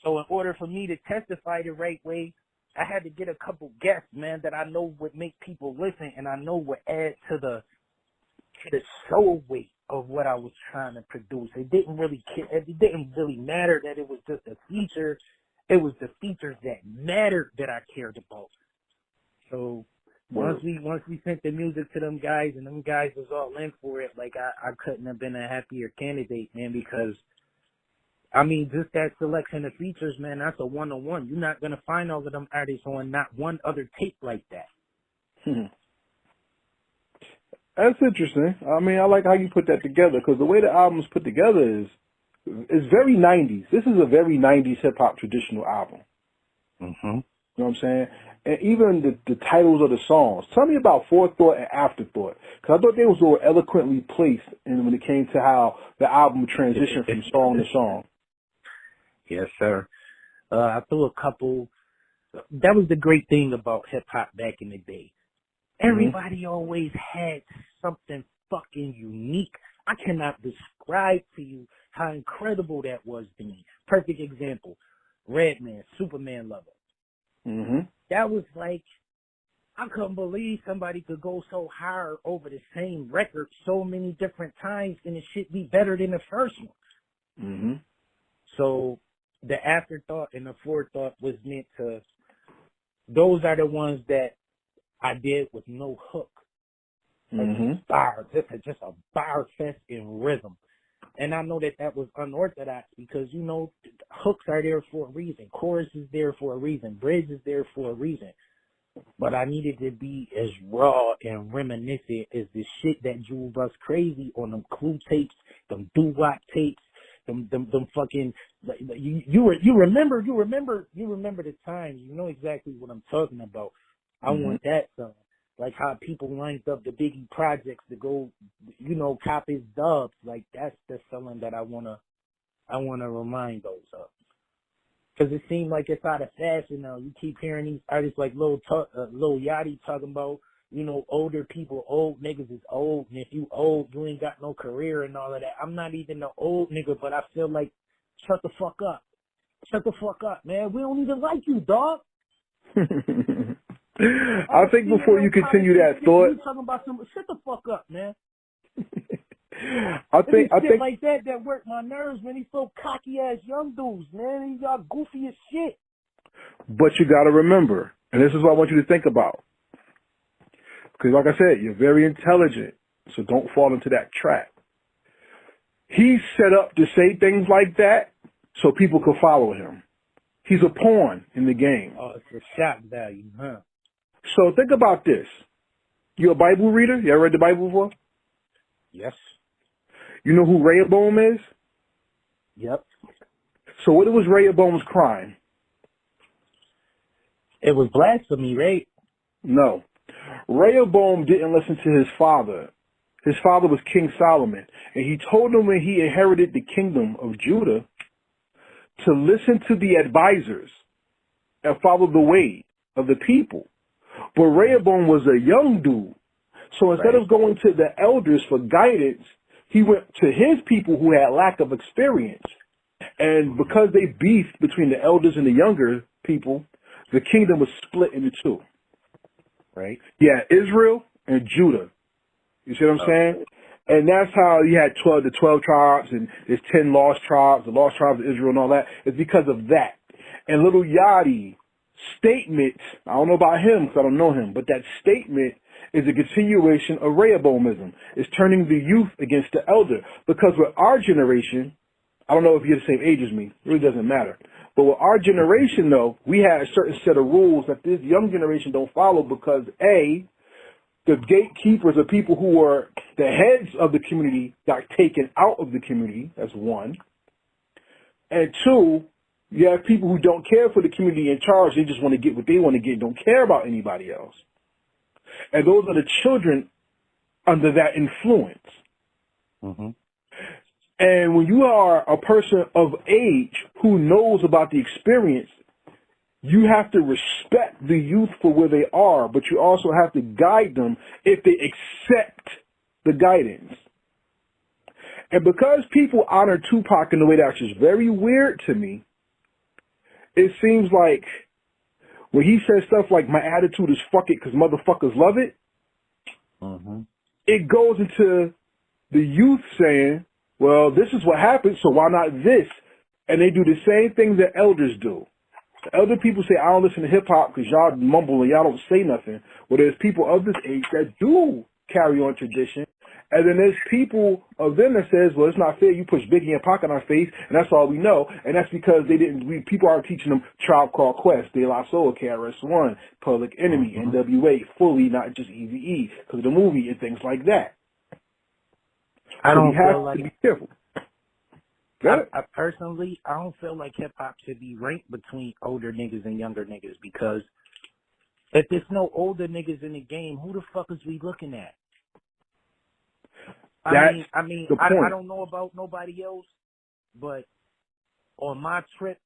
So in order for me to testify the right way, I had to get a couple guests, man, that I know would make people listen, and I know would add to the soul weight of what I was trying to produce. It didn't really matter that it was just a feature. It was the features that mattered that I cared about. So once we sent the music to them guys, and them guys was all in for it, like I couldn't have been a happier candidate, man, because just that selection of features, man, that's a one-on-one. You're not going to find all of them artists on not one other tape like that. That's interesting. I like how you put that together, because the way the album's put together is very 90s. This is a very 90s hip-hop traditional album. Mm-hmm. You know what I'm saying? And even the titles of the songs. Tell me about Forethought and Afterthought, because I thought they was all eloquently placed when it came to how the album transitioned from song to song. Yes, sir. I threw a couple. That was the great thing about hip-hop back in the day. Everybody always had something fucking unique. I cannot describe to you how incredible that was to me. Perfect example, Redman, Superman Lover. That was like, I couldn't believe somebody could go so hard over the same record so many different times and it should be better than the first one. So the afterthought and the forethought was meant to, those are the ones that I did with no hook. Bars, just a bar fest in rhythm. And I know that was unorthodox because, hooks are there for a reason. Chorus is there for a reason. Bridge is there for a reason. But I needed to be as raw and reminiscent as the shit that drove us crazy on them Clue tapes, them doo-wop tapes, them fucking, you remember the times. You know exactly what I'm talking about. I want that song. Like how people lined up the Biggie projects to go, cop his dubs. Like that's the feeling that I wanna remind those of. Cause it seemed like it's out of fashion now. You keep hearing these artists like Lil Yachty talking about, older people, old niggas is old, and if you old, you ain't got no career and all of that. I'm not even an old nigga, but I feel like, shut the fuck up. Shut the fuck up, man. We don't even like you, dog. I think before you continue that thought, you talking about some shut the fuck up, man. I think like that work my nerves, man. These so cocky ass young dudes, man. These y'all goofy as shit. But you got to remember, and this is what I want you to think about, because like I said, you're very intelligent, so don't fall into that trap. He's set up to say things like that so people can follow him. He's a pawn in the game. Oh, it's a shock value, huh? So think about this. You a Bible reader? You ever read the Bible before? Yes. You know who Rehoboam is? Yep. So what was Rehoboam's crime? It was blasphemy, right? No. Rehoboam didn't listen to his father. His father was King Solomon. And he told him when he inherited the kingdom of Judah to listen to the advisors and follow the way of the people. But Rehoboam was a young dude. So instead of going to the elders for guidance, he went to his people who had lack of experience. And because they beefed between the elders and the younger people, the kingdom was split into two. Right. Yeah, Israel and Judah. You see what I'm saying? And that's how you had the 12 tribes, and there's 10 lost tribes, the lost tribes of Israel and all that. It's because of that. And little Yachty's statement, I don't know about him because I don't know him, but that statement is a continuation of Rehoboamism. It's turning the youth against the elder. Because with our generation, I don't know if you're the same age as me, it really doesn't matter. But with our generation, though, we had a certain set of rules that this young generation don't follow because, A, the gatekeepers are people who were the heads of the community got taken out of the community. That's one. And two, you have people who don't care for the community in charge. They just want to get what they want to get and don't care about anybody else. And those are the children under that influence. Mm-hmm. And when you are a person of age who knows about the experience, you have to respect the youth for where they are, but you also have to guide them if they accept the guidance. And because people honor Tupac in the way that's just very weird to me, it seems like when he says stuff like, my attitude is fuck it because motherfuckers love it, it goes into the youth saying, well, this is what happened, so why not this? And they do the same thing that elders do. The elder people say, I don't listen to hip-hop because y'all mumble and y'all don't say nothing. Well, there's people of this age that do carry on tradition. And then there's people of them that says, well, it's not fair. You push Biggie and Pac in our face, and that's all we know. And that's because people aren't teaching them Tribe Called Quest, De La Soul, KRS-One, Public Enemy, NWA, Fully, not just Eazy-E, because of the movie and things like that. I don't have feel like to be careful. I personally, I don't feel like hip hop should be ranked between older niggas and younger niggas because if there's no older niggas in the game, who the fuck is we looking at? I don't know about nobody else, but on my trip,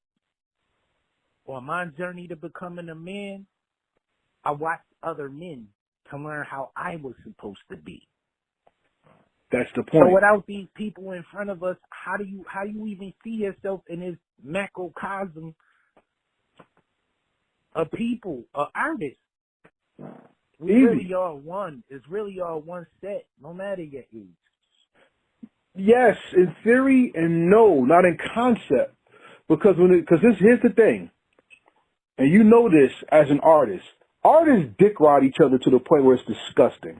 on my journey to becoming a man, I watched other men to learn how I was supposed to be. That's the point. So without these people in front of us, how do you even see yourself in this macrocosm of people, of artists? We really are one. It's really all one set, no matter your age. Yes, in theory, and no, not in concept. Because here's the thing, and you know this as an artist. Artists dick ride each other to the point where it's disgusting.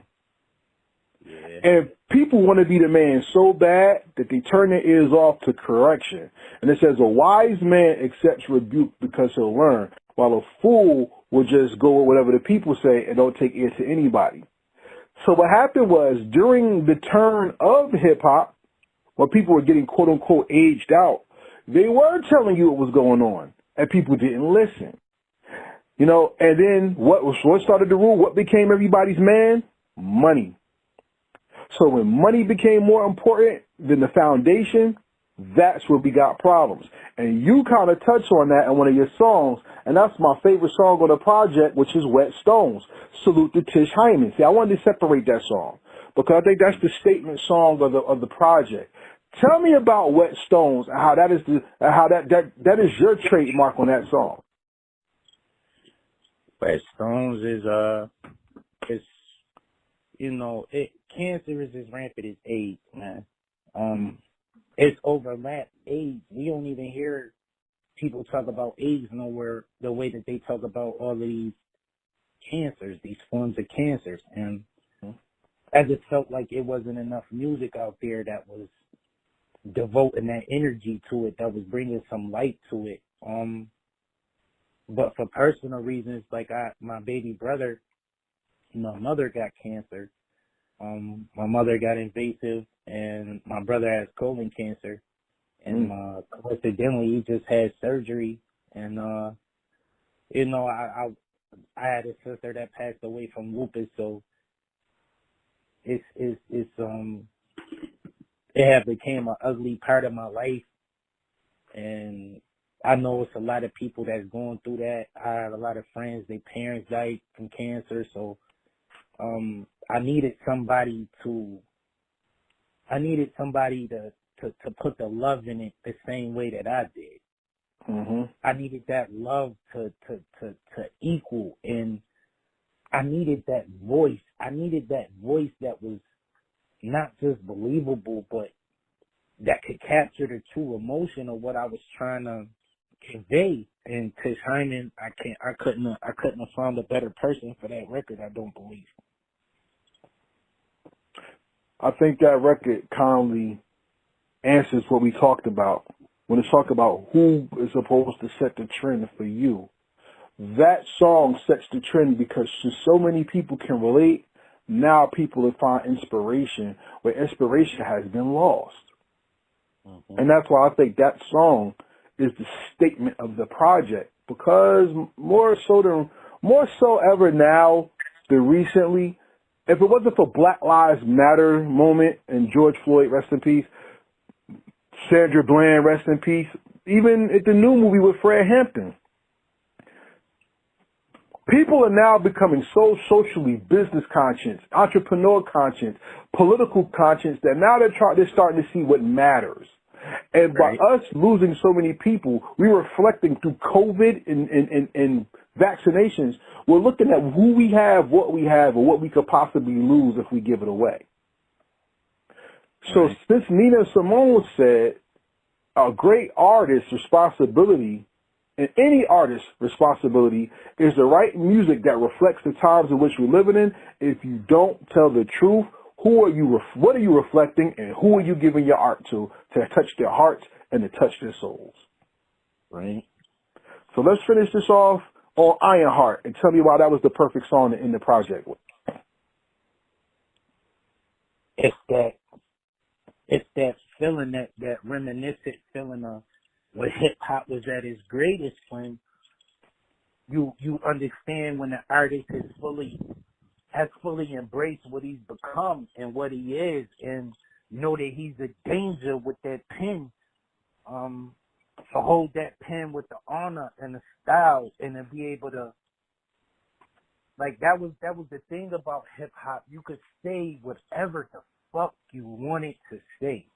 Yeah. And people want to be the man so bad that they turn their ears off to correction. And it says a wise man accepts rebuke because he'll learn, while a fool will just go with whatever the people say and don't take ear to anybody. So what happened was during the turn of hip-hop, when people were getting quote-unquote aged out, they were telling you what was going on, and people didn't listen. You know, and then what started to rule? What became everybody's man? Money. So when money became more important than the foundation, that's where we got problems. And you kind of touch on that in one of your songs, and that's my favorite song on the project, which is Wet Stones. Salute to Tish Hyman. See, I wanted to separate that song because I think that's the statement song of the project. Tell me about Wet Stones and how that is your trademark on that song. Wet Stones is cancer is as rampant as AIDS, man. It's overlapped AIDS. We don't even hear people talk about AIDS nowhere the way that they talk about all of these cancers, these forms of cancers. And I just felt like it wasn't enough music out there that was devoting that energy to it, that was bringing some light to it. But for personal reasons, like my baby brother, my mother got cancer. My mother got invasive, and my brother has colon cancer. And coincidentally, he just had surgery. And I had a sister that passed away from lupus, so it had became an ugly part of my life. And I know it's a lot of people that's going through that. I have a lot of friends, their parents died from cancer, so I needed somebody to put the love in it the same way that I did. Mm-hmm. I needed that love to equal, and I needed that voice. I needed that voice that was not just believable, but that could capture the true emotion of what I was trying to convey. And Tish Hyman, I couldn't have found a better person for that record, I don't believe. I think that record kindly answers what we talked about. When we talk about who is supposed to set the trend for you, that song sets the trend because so many people can relate. Now people will find inspiration where inspiration has been lost. Mm-hmm. And that's why I think that song is the statement of the project, because more so ever now than recently, if it wasn't for Black Lives Matter moment and George Floyd, rest in peace, Sandra Bland, rest in peace, even at the new movie with Fred Hampton, people are now becoming so socially business conscious, entrepreneur conscious, political conscious, that now they're starting to see what matters. And by us losing so many people, we're reflecting through COVID and vaccinations. We're looking at who we have, what we have, or what we could possibly lose if we give it away. So since Nina Simone said, a great artist's responsibility, and any artist's responsibility, is to write music that reflects the times in which we're living in. If you don't tell the truth, what are you reflecting, and who are you giving your art to touch their hearts and to touch their souls? Right. So let's finish this off on Ironheart and tell me why that was the perfect song to end the project with. It's that feeling, that reminiscent feeling of when hip hop was at its greatest, when you understand when the artist has fully embraced what he's become and what he is, and know that he's a danger with that pen, to hold that pen with the honor and the style, and to be able to, like, that was the thing about hip hop. You could say whatever the fuck you wanted to say.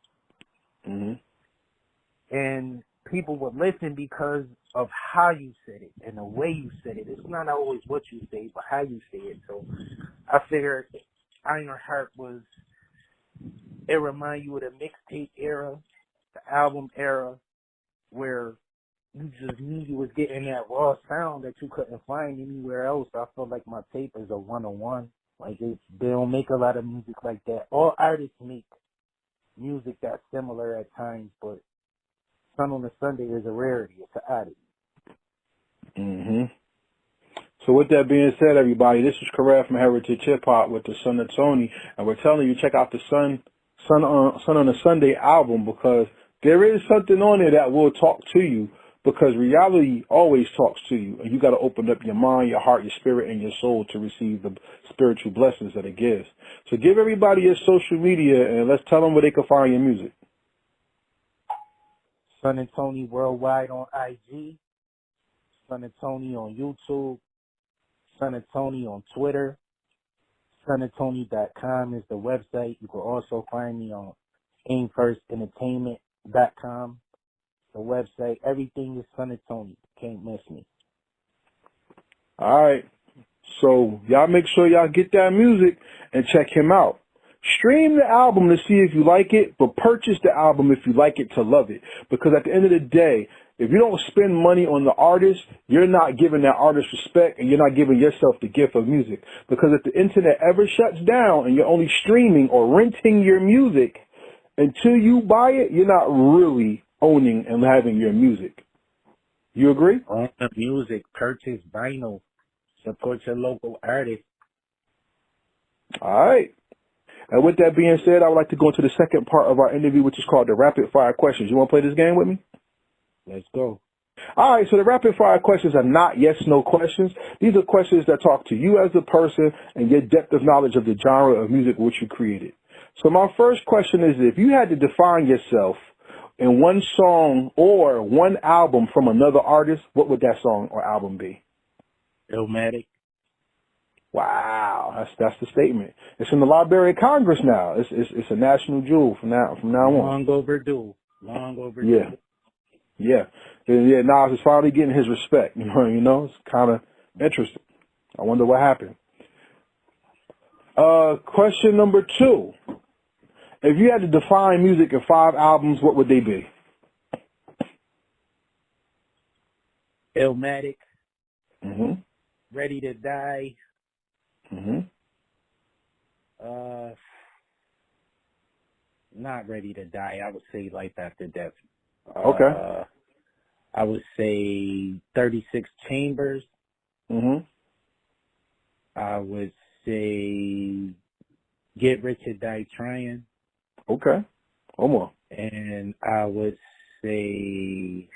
Mm-hmm. And people would listen because of how you said it and the way you said it. It's not always what you say, but how you say it. So I figured Ironheart it remind you of the mixtape era, the album era, where you just knew you was getting that raw sound that you couldn't find anywhere else. I feel like my tape is a 101. Like, they don't make a lot of music like that. All artists make music that's similar at times, but Sun on a Sunday is a rarity. It's an oddity. Mm-hmm. So with that being said, everybody, this is Karel from Heritage Hip Hop with the Son of Tony, and we're telling you, check out the Sun on a Sunday album, because there is something on there that will talk to you, because reality always talks to you, and you got to open up your mind, your heart, your spirit, and your soul to receive the spiritual blessings that it gives. So give everybody your social media, and let's tell them where they can find your music. Son and Tony Worldwide on IG, Son and Tony on YouTube, Son and Tony on Twitter, sonandtony.com is the website. You can also find me on aimfirstentertainment.com, the website. Everything is Son and Tony. Can't miss me. All right. So y'all make sure y'all get that music and check him out. Stream the album to see if you like it, but purchase the album if you like it to love it. Because at the end of the day, if you don't spend money on the artist, you're not giving that artist respect, and you're not giving yourself the gift of music. Because if the internet ever shuts down and you're only streaming or renting your music until you buy it, you're not really owning and having your music. You agree? Own the music, purchase vinyl, support your local artist. All right. And with that being said, I would like to go into the second part of our interview, which is called the rapid fire questions. You want to play this game with me? Let's go. All right, so the rapid fire questions are not yes/no questions. These are questions that talk to you as a person and your depth of knowledge of the genre of music which you created. So my first question is, if you had to define yourself, in one song or one album from another artist, what would that song or album be? Illmatic. Wow, that's the statement. It's in the Library of Congress now. It's a national jewel from now on. Long overdue. Yeah, yeah. Nas is finally getting his respect. It's kind of interesting. I wonder what happened. Question number 2. If you had to define music in 5 albums, what would they be? Illmatic. Mm-hmm. Ready to Die. Mm-hmm. Not Ready to Die. I would say Life After Death. Okay. I would say 36 Chambers. Mm-hmm. I would say Get Rich or Die Trying. Okay. One more. And I would say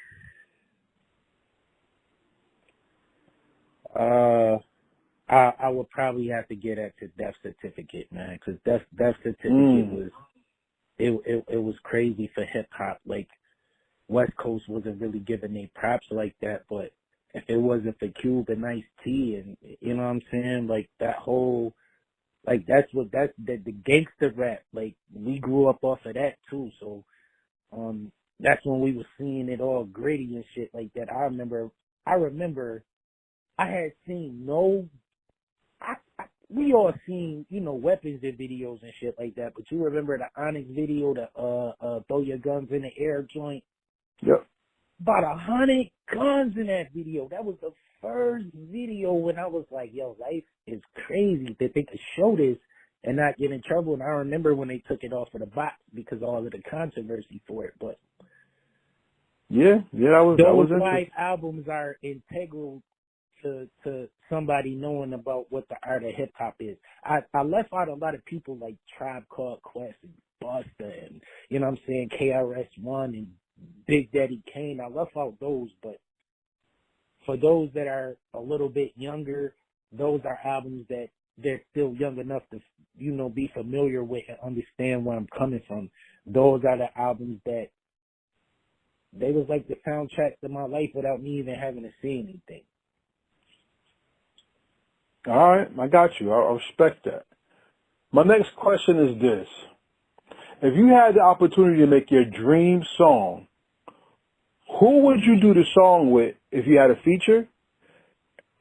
I would probably have to get at the Death Certificate, man, because Death Certificate was it was crazy for hip hop. Like West Coast wasn't really giving any props like that, but if it wasn't for Cube and Ice-T and you know what I'm saying, like that whole that's the gangster rap. Like we grew up off of that too, so that's when we were seeing it all gritty and shit like that. I remember I had seen we all seen, weapons in videos and shit like that, but you remember the Onyx video, the throw your guns in the air joint? Yep. About 100 guns in that video. That was the first video when I was like, yo, life is crazy that they could show this and not get in trouble. And I remember when they took it off of the box because of all of the controversy for it. But yeah, that was those interesting. 5 albums are integral to somebody knowing about what the art of hip hop is. I left out a lot of people like Tribe Called Quest and Busta and KRS-One and Big Daddy Kane. I left out those, but for those that are a little bit younger, those are albums that they're still young enough to be familiar with and understand where I'm coming from. Those are the albums that they was like the soundtrack to my life without me even having to say anything. All right, I got you. I respect that. My next question is this. If you had the opportunity to make your dream song, who would you do the song with if you had a feature?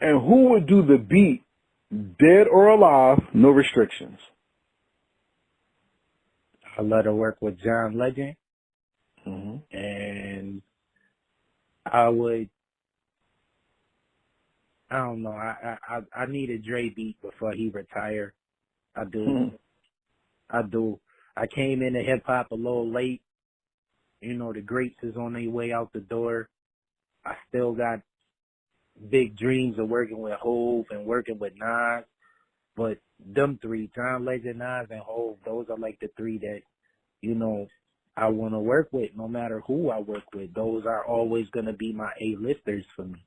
And who would do the beat, dead or alive, no restrictions? I love to work with John Legend. Mm-hmm. And I don't know. I need a Dre beat before he retire. I do. Mm-hmm. I do. I came into hip hop a little late. The greats is on their way out the door. I still got big dreams of working with Hove and working with Nas. But them 3, John Legend, Nas, and Hove, those are like the 3 that, I want to work with no matter who I work with. Those are always going to be my A-listers for me.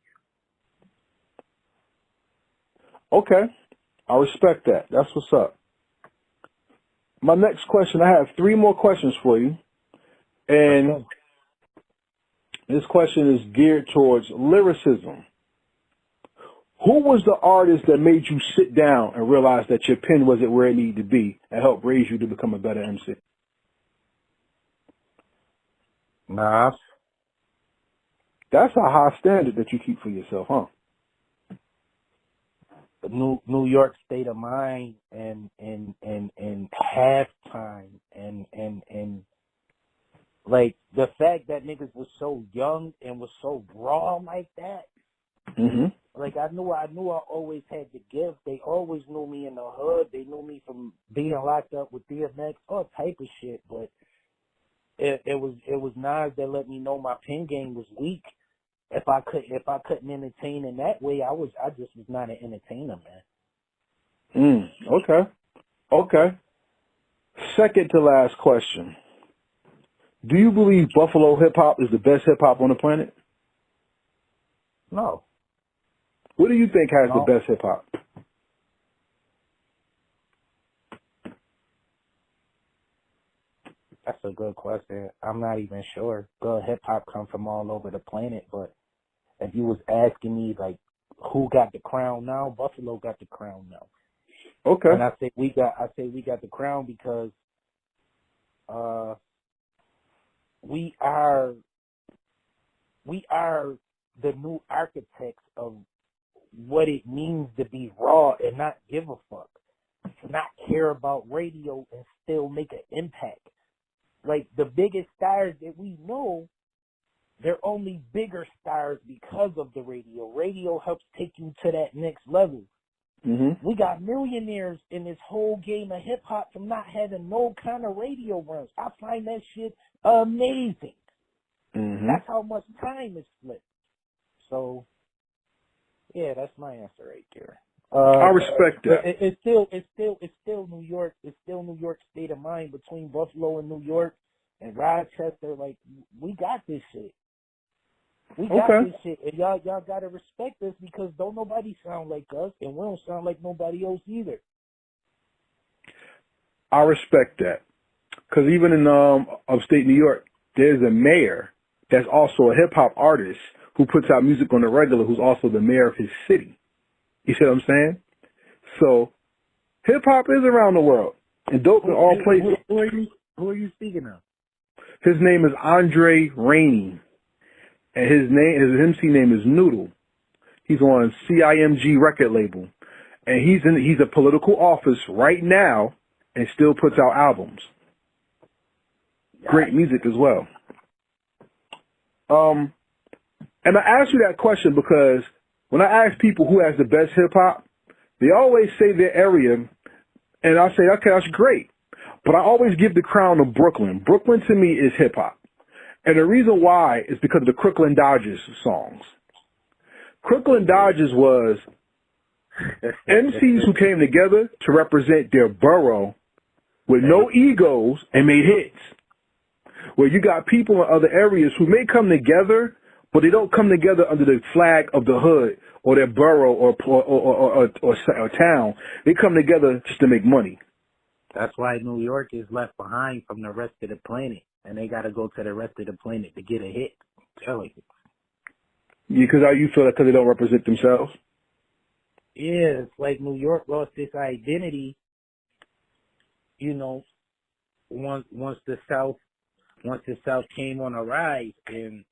Okay. I respect that. That's what's up. My next question, I have 3 more questions for you. And this question is geared towards lyricism. Who was the artist that made you sit down and realize that your pen wasn't where it needed to be and helped raise you to become a better MC? Nas. That's a high standard that you keep for yourself, huh? New York State of Mind and halftime and like the fact that niggas was so young and was so raw like that. Mm-hmm. Like I knew I always had the gift. They always knew me in the hood. They knew me from being locked up with DMX, all type of shit. But it was Nas that let me know my pen game was weak. If I couldn't entertain in that way, I just was not an entertainer, man. Okay. Second to last question. Do you believe Buffalo hip hop is the best hip hop on the planet? No. What do you think has the best hip hop? That's a good question. I'm not even sure. Good hip hop come from all over the planet, but if you was asking me like who got the crown now, Buffalo got the crown now. Okay. And I say we got the crown because we are the new architects of what it means to be raw and not give a fuck, not care about radio and still make an impact. Like the biggest stars that we know, they're only bigger stars because of the radio. Radio helps take you to that next level. Mm-hmm. We got millionaires in this whole game of hip hop from not having no kind of radio runs. I find that shit amazing. Mm-hmm. That's how much time is split. So, yeah, that's my answer right there. I respect that. It's still New York. It's still New York state of mind between Buffalo and New York and Rochester. Like we got this shit. We got this shit, and y'all gotta respect us because don't nobody sound like us, and we don't sound like nobody else either. I respect that, because even in upstate New York, there's a mayor that's also a hip hop artist who puts out music on the regular, who's also the mayor of his city. You see what I'm saying? So hip hop is around the world and dope in all places. Who are you speaking of? His name is Andre Rainey. And his MC name is Noodle. He's on CIMG record label. And he's a political office right now and still puts out albums. Great music as well. And I asked you that question because when I ask people who has the best hip hop, they always say their area, and I say, okay, that's great. But I always give the crown to Brooklyn. Brooklyn to me is hip hop. And the reason why is because of the Crooklyn Dodgers songs. Crooklyn Dodgers was MCs who came together to represent their borough with no egos and made hits. Where you got people in other areas who may come together, but they don't come together under the flag of the hood or their borough or town. They come together just to make money. That's why New York is left behind from the rest of the planet, and they got to go to the rest of the planet to get a hit. I'm telling you. Yeah, because how you feel that because they don't represent themselves? Yeah, it's like New York lost its identity. You know, once the South came on a rise, and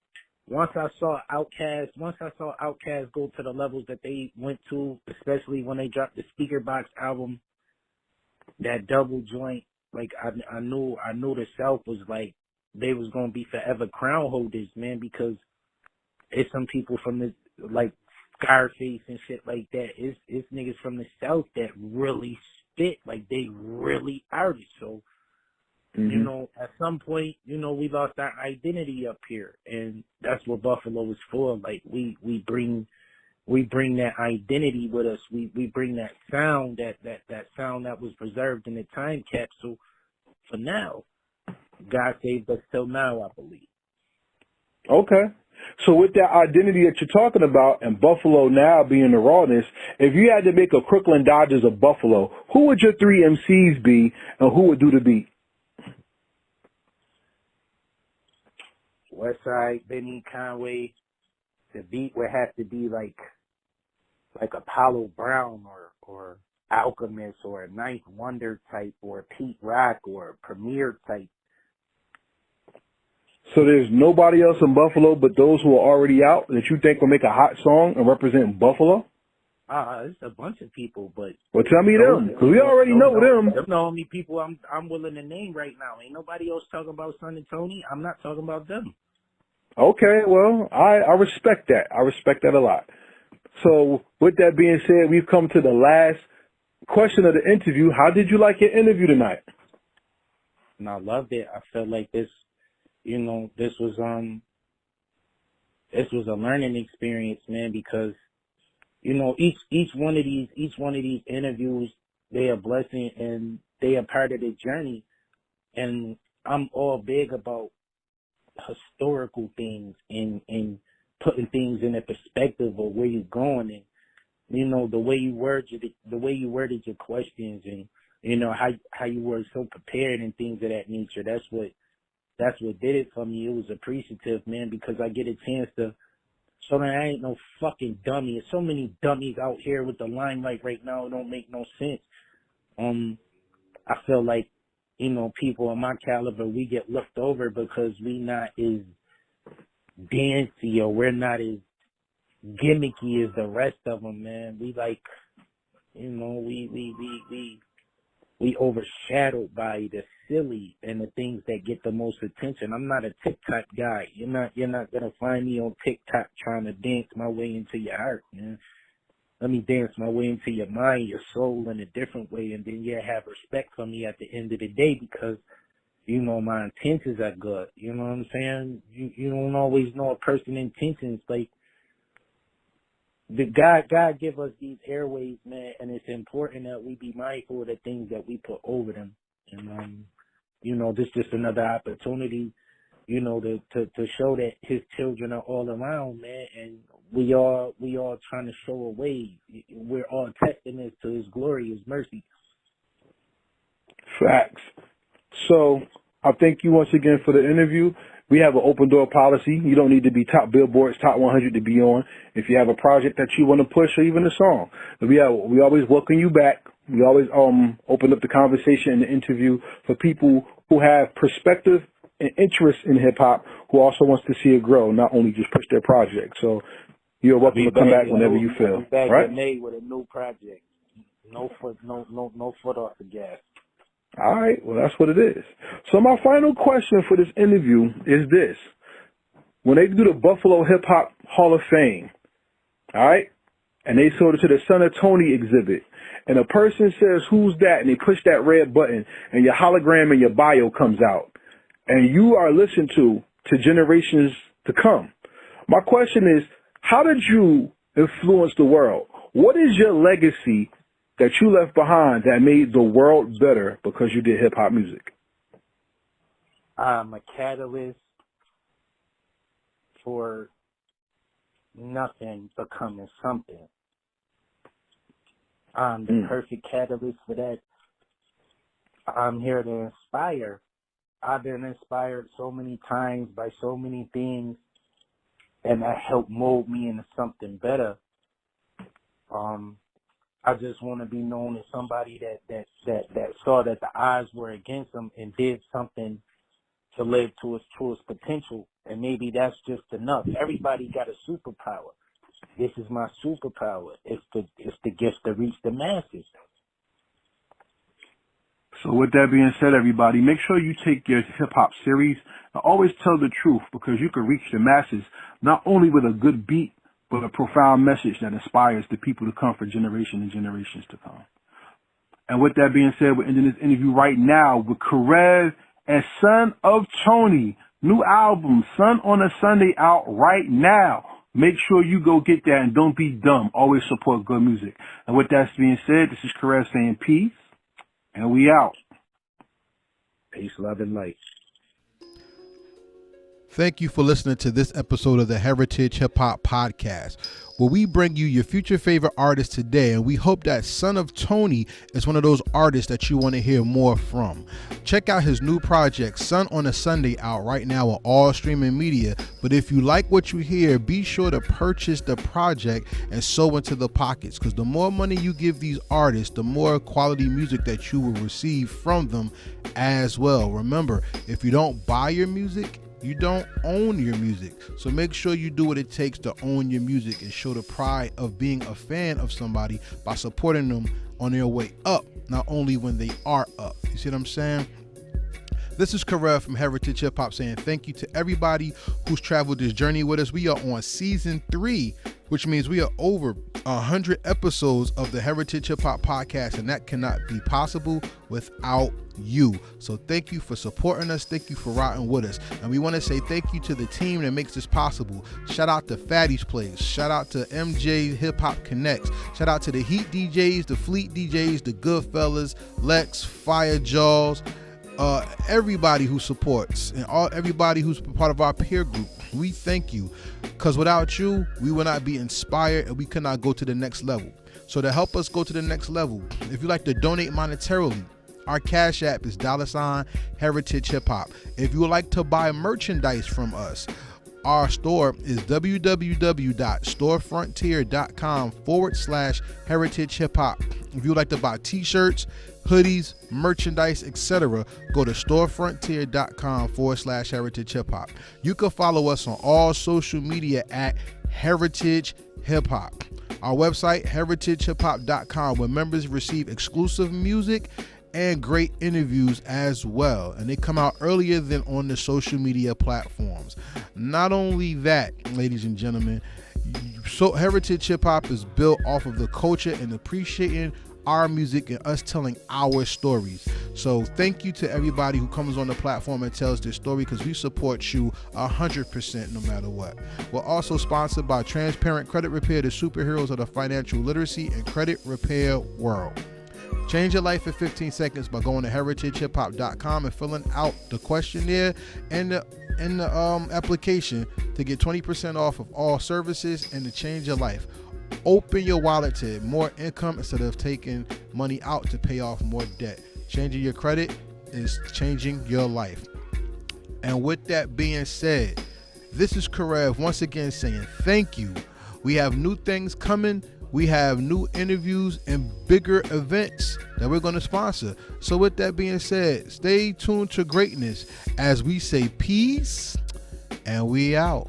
once I saw Outkast go to the levels that they went to, especially when they dropped the Speaker Box album, that double joint, like I knew the South was like they was gonna be forever crown holders, man, because it's some people from the like Scarface and shit like that. It's niggas from the South that really spit, like they really artists. So you know, at some point, you know, we lost our identity up here, and that's what Buffalo is for. Like we bring that identity with us. We bring that sound, that sound that was preserved in the time capsule for now. God saved us till now, I believe. Okay. So with that identity that you're talking about and Buffalo now being the rawness, if you had to make a Crooklyn Dodgers of Buffalo, who would your three MCs be and who would do the beat? Westside, Benny, Conway. The beat would have to be like Apollo Brown or Alchemist or a Ninth Wonder type or Pete Rock or Premier type. So there's nobody else in Buffalo but those who are already out that you think will make a hot song and represent Buffalo? There's a bunch of people, but well, tell me them, because we already know them. Them the only people I'm willing to name right now. Ain't nobody else talking about Sony Of Tony. I'm not talking about them. Okay, well, I respect that. I respect that a lot. So with that being said, we've come to the last question of the interview. How did you like your interview tonight? And I loved it. I felt like this, you know, this was a learning experience, man, because, you know, each one of these interviews, they are blessing and they are part of the journey. And I'm all big about historical things and putting things in a perspective of where you're going, and you know the way you worded your questions, and you know how you were so prepared and things of that nature. That's what that's what did it for me. It was appreciative, man, because I get a chance to. So that I ain't no fucking dummy. There's so many dummies out here with the limelight right now. It don't make no sense. I feel like, you know, people of my caliber, we get looked over because we not as dancey or we're not as gimmicky as the rest of them, man. We like, you know, we overshadowed by the silly and the things that get the most attention. I'm not a TikTok guy. You're not gonna find me on TikTok trying to dance my way into your heart, man. Let me dance my way into your mind, your soul in a different way, and then you have respect for me at the end of the day because, you know, my intentions are good. You know what I'm saying? You don't always know a person's intentions. Like, the God give us these airways, man, and it's important that we be mindful of the things that we put over them. And, you know, this is just another opportunity, you know, to show that his children are all around, man, and we all trying to show a way. We're all testaments to his glory, his mercy. Facts. So I thank you once again for the interview. We have an open door policy. You don't need to be top billboards, top 100 to be on. If you have a project that you want to push or even a song, we always welcome you back. We always open up the conversation and the interview for people who have perspective and interest in hip hop, who also wants to see it grow, not only just push their project. So you're welcome to come back whenever you feel. Back right? May with a new project. No foot off the gas. All right, well, that's what it is. So my final question for this interview is this. When they do the Buffalo Hip Hop Hall of Fame, all right, and they sort it to the Son of Tony exhibit, and a person says, who's that? And they push that red button, and your hologram and your bio comes out, and you are listened to generations to come. My question is, how did you influence the world? What is your legacy that you left behind that made the world better because you did hip-hop music? I'm a catalyst for nothing becoming something. I'm the perfect catalyst for that. I'm here to inspire. I've been inspired so many times by so many things, and that helped mold me into something better. I just want to be known as somebody that saw that the odds were against them and did something to live to its truest potential. And maybe that's just enough. Everybody got a superpower. This is my superpower. It's the gift to reach the masses. So with that being said, everybody, make sure you take your hip-hop series and always tell the truth, because you can reach the masses not only with a good beat, but a profound message that inspires the people to come for generations and generations to come. And with that being said, we're ending this interview right now with Karev and Son of Tony. New album, Sun on a Sunday, out right now. Make sure you go get that and don't be dumb. Always support good music. And with that being said, this is Karev saying peace, and we out. Peace, love, and light. Thank you for listening to this episode of the Heritage Hip Hop Podcast, where we bring you your future favorite artists today, and we hope that Son of Tony is one of those artists that you want to hear more from. Check out his new project, Sun on a Sunday, out right now on all streaming media. But if you like what you hear, be sure to purchase the project and sow into the pockets, because the more money you give these artists, the more quality music that you will receive from them as well. Remember, if you don't buy your music, you don't own your music. So make sure you do what it takes to own your music and show the pride of being a fan of somebody by supporting them on their way up, not only when they are up. You see what I'm saying? This is Karev from Heritage Hip Hop saying thank you to everybody who's traveled this journey with us. We are on season 3, which means we are over 100 episodes of the Heritage Hip Hop Podcast, and that cannot be possible without you. So thank you for supporting us. Thank you for riding with us. And we want to say thank you to the team that makes this possible. Shout out to Fatty's Place. Shout out to MJ Hip Hop Connects. Shout out to the Heat DJs, the Fleet DJs, the Goodfellas, Lex, Fire Jaws, everybody who supports, and everybody who's part of our peer group. We thank you, because without you, we will not be inspired and we cannot go to the next level. So to help us go to the next level, if you'd like to donate monetarily, Our Cash App is $Heritage Hip Hop. If you would like to buy merchandise from us, our store is www.storefrontier.com/heritage hip hop. If you would like to buy t-shirts, hoodies, merchandise, etc., go to storefrontier.com/heritage hip hop. You can follow us on all social media at Heritage Hip Hop. Our website, heritagehiphop.com, where members receive exclusive music and great interviews as well, and they come out earlier than on the social media platforms. Not only that, ladies and gentlemen, so Heritage Hip Hop is built off of the culture and appreciating our music and us telling our stories. So thank you to everybody who comes on the platform and tells their story, because we support you 100% no matter what. We're also sponsored by Transparent Credit Repair, the superheroes of the financial literacy and credit repair world. Change your life in 15 seconds by going to heritagehiphop.com and filling out the questionnaire and the application to get 20% off of all services and to change your life. Open your wallet to more income instead of taking money out to pay off more debt. Changing your credit is changing your life. And with that being said, this is Karev once again saying thank you. We have new things coming. We have new interviews and bigger events that we're going to sponsor. So with that being said, stay tuned to greatness as we say peace and we out.